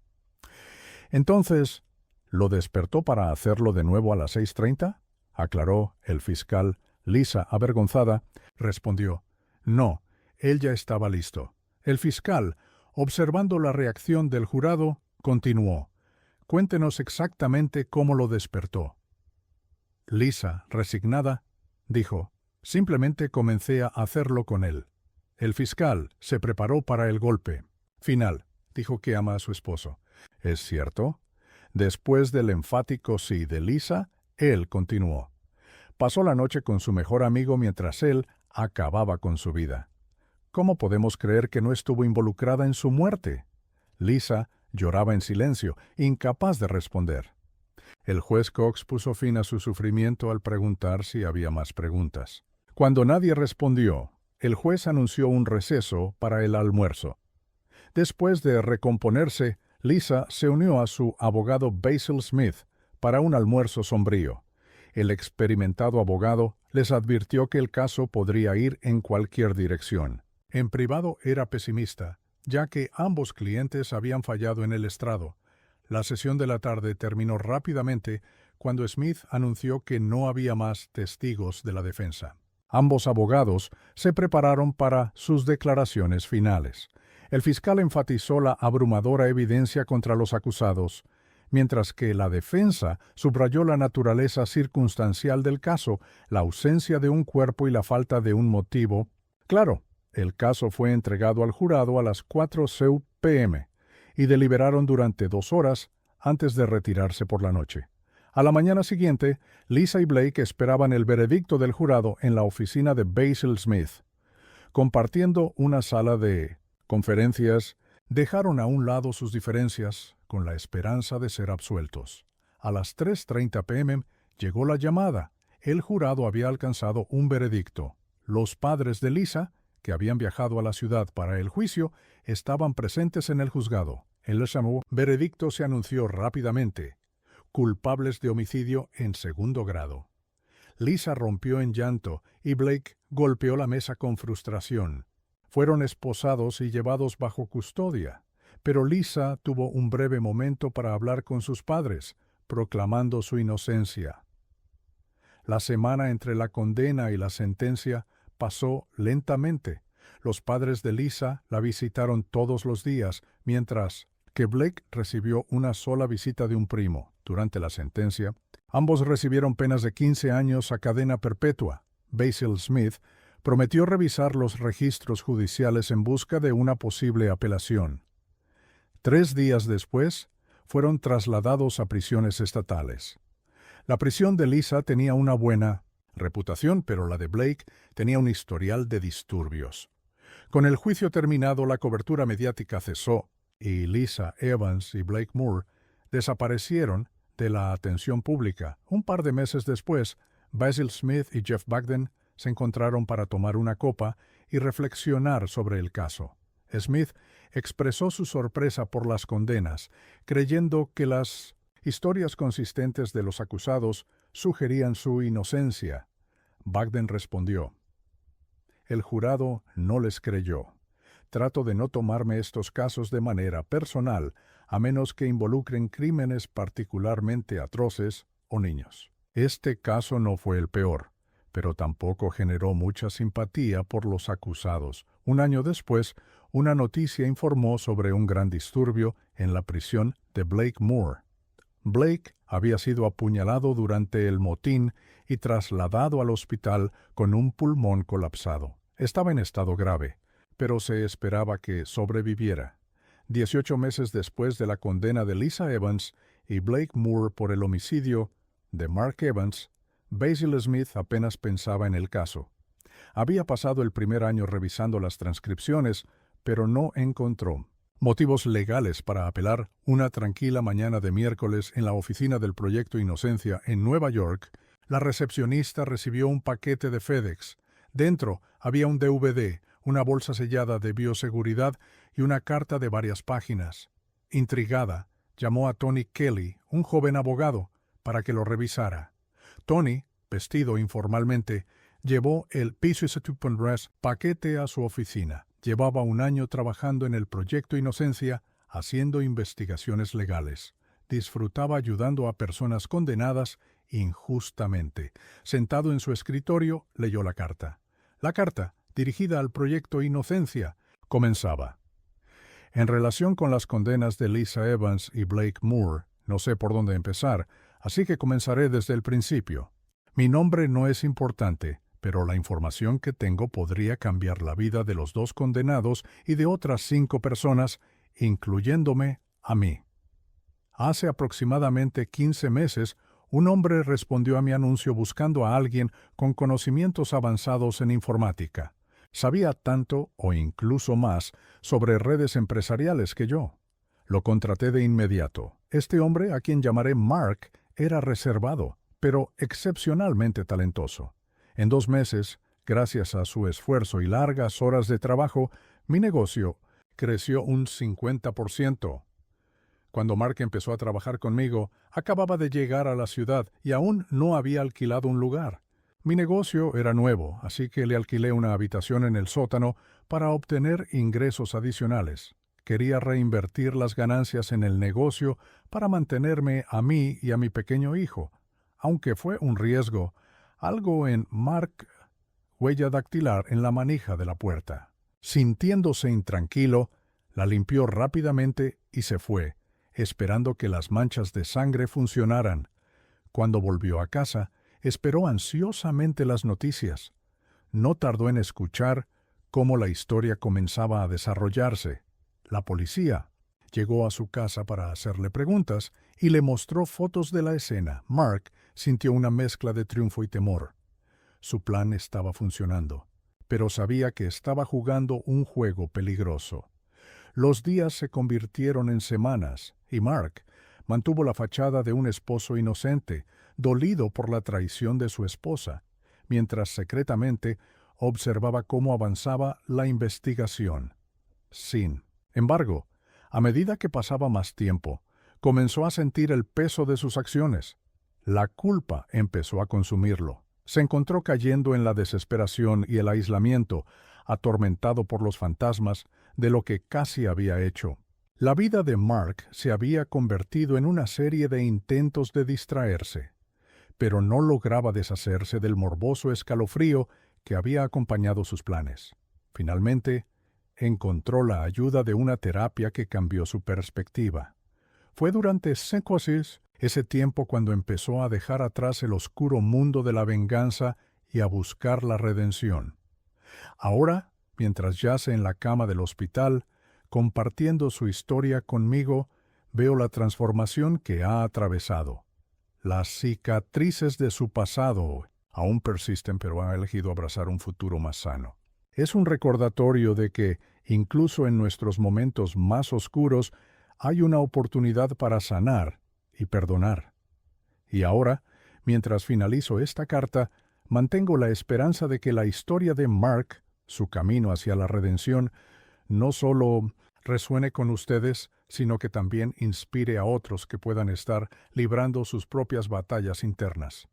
Entonces, ¿lo despertó para hacerlo de nuevo a las 6:30? Aclaró el fiscal. Lisa, avergonzada, respondió: No, él ya estaba listo. El fiscal, observando la reacción del jurado, continuó: Cuéntenos exactamente cómo lo despertó. Lisa, resignada, dijo: Simplemente comencé a hacerlo con él. El fiscal se preparó para el golpe final. Dijo que ama a su esposo. ¿Es cierto? Después del enfático sí de Lisa, él continuó: Pasó la noche con su mejor amigo mientras él acababa con su vida. ¿Cómo podemos creer que no estuvo involucrada en su muerte? Lisa lloraba en silencio, incapaz de responder. El juez Cox puso fin a su sufrimiento al preguntar si había más preguntas. Cuando nadie respondió, el juez anunció un receso para el almuerzo. Después de recomponerse, Lisa se unió a su abogado Basil Smith para un almuerzo sombrío. El experimentado abogado les advirtió que el caso podría ir en cualquier dirección. En privado era pesimista, ya que ambos clientes habían fallado en el estrado. La sesión de la tarde terminó rápidamente cuando Smith anunció que no había más testigos de la defensa. Ambos abogados se prepararon para sus declaraciones finales. El fiscal enfatizó la abrumadora evidencia contra los acusados, mientras que la defensa subrayó la naturaleza circunstancial del caso, la ausencia de un cuerpo y la falta de un motivo. Claro, el caso fue entregado al jurado a las 4:00 p.m. y deliberaron durante 2 horas antes de retirarse por la noche. A la mañana siguiente, Lisa y Blake esperaban el veredicto del jurado en la oficina de Basil Smith. Compartiendo una sala de conferencias, dejaron a un lado sus diferencias con la esperanza de ser absueltos. A las 3:30 p.m. llegó la llamada. El jurado había alcanzado un veredicto. Los padres de Lisa, que habían viajado a la ciudad para el juicio, estaban presentes en el juzgado. El veredicto se anunció rápidamente: culpables de homicidio en segundo grado. Lisa rompió en llanto y Blake golpeó la mesa con frustración. Fueron esposados y llevados bajo custodia, pero Lisa tuvo un breve momento para hablar con sus padres, proclamando su inocencia. La semana entre la condena y la sentencia pasó lentamente. Los padres de Lisa la visitaron todos los días, mientras que Blake recibió una sola visita de un primo. Durante la sentencia, ambos recibieron penas de 15 años a cadena perpetua. Basil Smith prometió revisar los registros judiciales en busca de una posible apelación. 3 días después, fueron trasladados a prisiones estatales. La prisión de Lisa tenía una buena reputación, pero la de Blake tenía un historial de disturbios. Con el juicio terminado, la cobertura mediática cesó y Lisa Evans y Blake Moore desaparecieron de la atención pública. Un par de meses después, Basil Smith y Jeff Bagden se encontraron para tomar una copa y reflexionar sobre el caso. Smith expresó su sorpresa por las condenas, creyendo que las historias consistentes de los acusados sugerían su inocencia. Bagden respondió: «El jurado no les creyó. Trato de no tomarme estos casos de manera personal, a menos que involucren crímenes particularmente atroces o niños. Este caso no fue el peor, pero tampoco generó mucha simpatía por los acusados. Un año después, una noticia informó sobre un gran disturbio en la prisión de Blake Moore. Blake había sido apuñalado durante el motín y trasladado al hospital con un pulmón colapsado. Estaba en estado grave, pero se esperaba que sobreviviera. 18 meses después de la condena de Lisa Evans y Blake Moore por el homicidio de Mark Evans, Basil Smith apenas pensaba en el caso. Había pasado el primer año revisando las transcripciones, pero no encontró motivos legales para apelar. Una tranquila mañana de miércoles en la oficina del Proyecto Inocencia en Nueva York, la recepcionista recibió un paquete de FedEx. Dentro había un DVD, una bolsa sellada de bioseguridad y una carta de varias páginas. Intrigada, llamó a Tony Kelly, un joven abogado, para que lo revisara. Tony, vestido informalmente, llevó el Pieces to Res paquete a su oficina. Llevaba un año trabajando en el Proyecto Inocencia, haciendo investigaciones legales. Disfrutaba ayudando a personas condenadas injustamente. Sentado en su escritorio, leyó la carta. La carta, dirigida al Proyecto Inocencia, comenzaba: «En relación con las condenas de Lisa Evans y Blake Moore, no sé por dónde empezar, así que comenzaré desde el principio. Mi nombre no es importante, pero la información que tengo podría cambiar la vida de los dos condenados y de otras 5 personas, incluyéndome a mí. Hace aproximadamente 15 meses, un hombre respondió a mi anuncio buscando a alguien con conocimientos avanzados en informática. Sabía tanto o incluso más sobre redes empresariales que yo. Lo contraté de inmediato. Este hombre, a quien llamaré Mark, era reservado, pero excepcionalmente talentoso. En 2 meses, gracias a su esfuerzo y largas horas de trabajo, mi negocio creció un 50%. Cuando Mark empezó a trabajar conmigo, acababa de llegar a la ciudad y aún no había alquilado un lugar. Mi negocio era nuevo, así que le alquilé una habitación en el sótano para obtener ingresos adicionales. Quería reinvertir las ganancias en el negocio para mantenerme a mí y a mi pequeño hijo, aunque fue un riesgo. Algo en Mark, huella dactilar en la manija de la puerta. Sintiéndose intranquilo, la limpió rápidamente y se fue, esperando que las manchas de sangre funcionaran. Cuando volvió a casa, esperó ansiosamente las noticias. No tardó en escuchar cómo la historia comenzaba a desarrollarse. La policía llegó a su casa para hacerle preguntas y le mostró fotos de la escena. Mark sintió una mezcla de triunfo y temor. Su plan estaba funcionando, pero sabía que estaba jugando un juego peligroso. Los días se convirtieron en semanas, y Mark mantuvo la fachada de un esposo inocente, dolido por la traición de su esposa, mientras secretamente observaba cómo avanzaba la investigación. Sin embargo, a medida que pasaba más tiempo, comenzó a sentir el peso de sus acciones. La culpa empezó a consumirlo. Se encontró cayendo en la desesperación y el aislamiento, atormentado por los fantasmas de lo que casi había hecho. La vida de Mark se había convertido en una serie de intentos de distraerse, pero no lograba deshacerse del morboso escalofrío que había acompañado sus planes. Finalmente, encontró la ayuda de una terapia que cambió su perspectiva. Fue durante Psicosis, ese tiempo cuando empezó a dejar atrás el oscuro mundo de la venganza y a buscar la redención. Ahora, mientras yace en la cama del hospital, compartiendo su historia conmigo, veo la transformación que ha atravesado. Las cicatrices de su pasado aún persisten, pero ha elegido abrazar un futuro más sano. Es un recordatorio de que, incluso en nuestros momentos más oscuros, hay una oportunidad para sanar y perdonar. Y ahora, mientras finalizo esta carta, mantengo la esperanza de que la historia de Mark, su camino hacia la redención, no solo resuene con ustedes, sino que también inspire a otros que puedan estar librando sus propias batallas internas.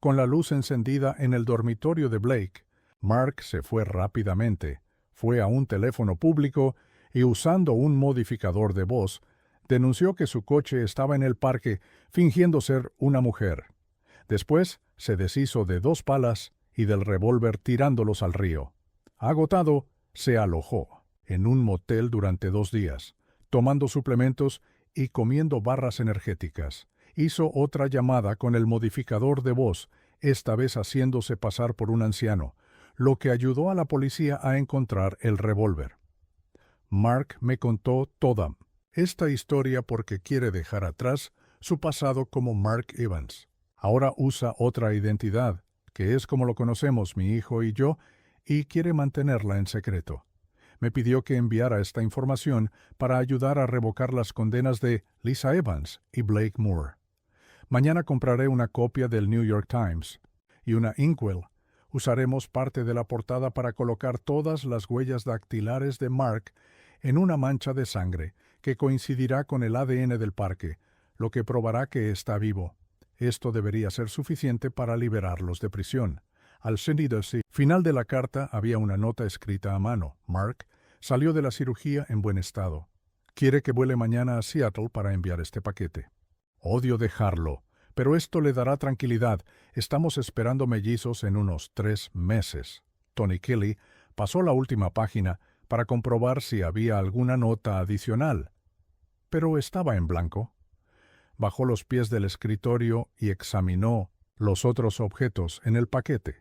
Con la luz encendida en el dormitorio de Blake, Mark se fue rápidamente, fue a un teléfono público y, usando un modificador de voz, denunció que su coche estaba en el parque fingiendo ser una mujer. Después se deshizo de 2 palas y del revólver tirándolos al río. Agotado, se alojó en un motel durante 2 días, tomando suplementos y comiendo barras energéticas. Hizo otra llamada con el modificador de voz, esta vez haciéndose pasar por un anciano, lo que ayudó a la policía a encontrar el revólver. Mark me contó toda esta historia porque quiere dejar atrás su pasado como Mark Evans. Ahora usa otra identidad, que es como lo conocemos mi hijo y yo, y quiere mantenerla en secreto. Me pidió que enviara esta información para ayudar a revocar las condenas de Lisa Evans y Blake Moore. Mañana compraré una copia del New York Times y una Inkwell. Usaremos parte de la portada para colocar todas las huellas dactilares de Mark en una mancha de sangre que coincidirá con el ADN del parque, lo que probará que está vivo. Esto debería ser suficiente para liberarlos de prisión. Al final de la carta había una nota escrita a mano. Mark salió de la cirugía en buen estado. Quiere que vuele mañana a Seattle para enviar este paquete. Odio dejarlo, pero esto le dará tranquilidad. Estamos esperando mellizos en unos 3 meses. Tony Kelly pasó la última página para comprobar si había alguna nota adicional, pero estaba en blanco. Bajó los pies del escritorio y examinó los otros objetos en el paquete.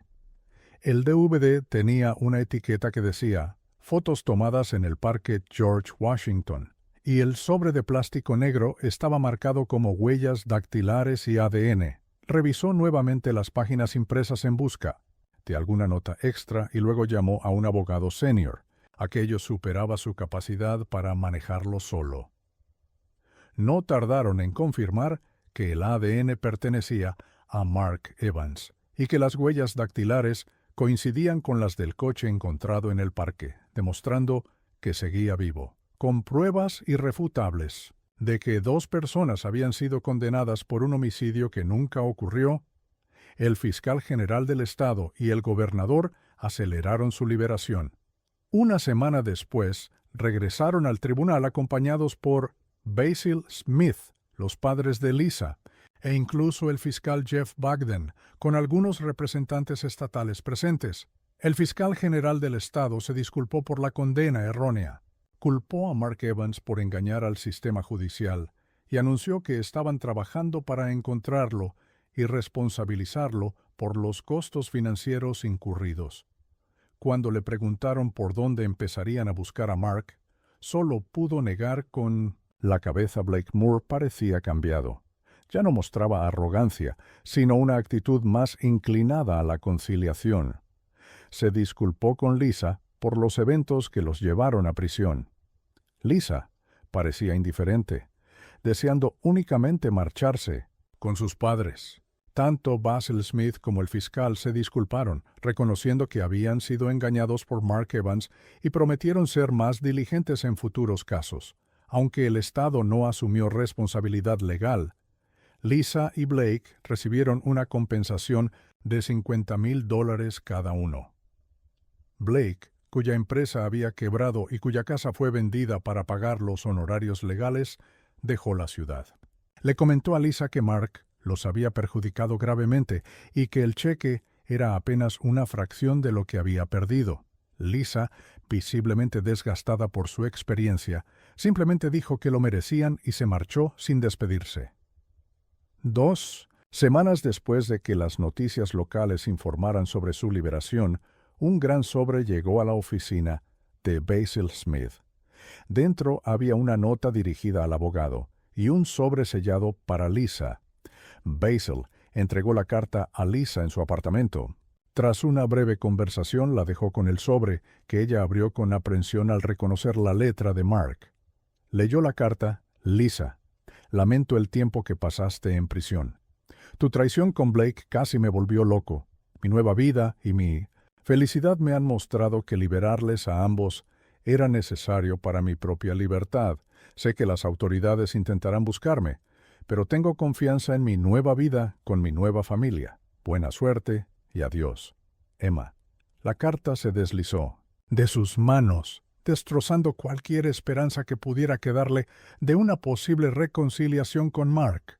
El DVD tenía una etiqueta que decía «Fotos tomadas en el Parque George Washington», y el sobre de plástico negro estaba marcado como huellas dactilares y ADN. Revisó nuevamente las páginas impresas en busca de alguna nota extra y luego llamó a un abogado senior. Aquello superaba su capacidad para manejarlo solo. No tardaron en confirmar que el ADN pertenecía a Mark Evans y que las huellas dactilares coincidían con las del coche encontrado en el parque, demostrando que seguía vivo. Con pruebas irrefutables de que 2 personas habían sido condenadas por un homicidio que nunca ocurrió, el fiscal general del estado y el gobernador aceleraron su liberación. Una semana después, regresaron al tribunal acompañados por Basil Smith, los padres de Lisa, e incluso el fiscal Jeff Bagden, con algunos representantes estatales presentes. El fiscal general del estado se disculpó por la condena errónea, culpó a Mark Evans por engañar al sistema judicial y anunció que estaban trabajando para encontrarlo y responsabilizarlo por los costos financieros incurridos. Cuando le preguntaron por dónde empezarían a buscar a Mark, solo pudo negar con la cabeza. Blake Moore parecía cambiado. Ya no mostraba arrogancia, sino una actitud más inclinada a la conciliación. Se disculpó con Lisa por los eventos que los llevaron a prisión. Lisa parecía indiferente, deseando únicamente marcharse con sus padres. Tanto Basil Smith como el fiscal se disculparon, reconociendo que habían sido engañados por Mark Evans y prometieron ser más diligentes en futuros casos. Aunque el Estado no asumió responsabilidad legal, Lisa y Blake recibieron una compensación de $50,000 cada uno. Blake, cuya empresa había quebrado y cuya casa fue vendida para pagar los honorarios legales, dejó la ciudad. Le comentó a Lisa que Mark los había perjudicado gravemente y que el cheque era apenas una fracción de lo que había perdido. Lisa, visiblemente desgastada por su experiencia, simplemente dijo que lo merecían y se marchó sin despedirse. 2 semanas después de que las noticias locales informaran sobre su liberación, un gran sobre llegó a la oficina de Basil Smith. Dentro había una nota dirigida al abogado y un sobre sellado para Lisa. Basil entregó la carta a Lisa en su apartamento. Tras una breve conversación, la dejó con el sobre, que ella abrió con aprensión al reconocer la letra de Mark. Leyó la carta. Lisa, lamento el tiempo que pasaste en prisión. Tu traición con Blake casi me volvió loco. Mi nueva vida y mi felicidad me han mostrado que liberarles a ambos era necesario para mi propia libertad. Sé que las autoridades intentarán buscarme, pero tengo confianza en mi nueva vida con mi nueva familia. Buena suerte y adiós. Emma. La carta se deslizó de sus manos, destrozando cualquier esperanza que pudiera quedarle de una posible reconciliación con Mark.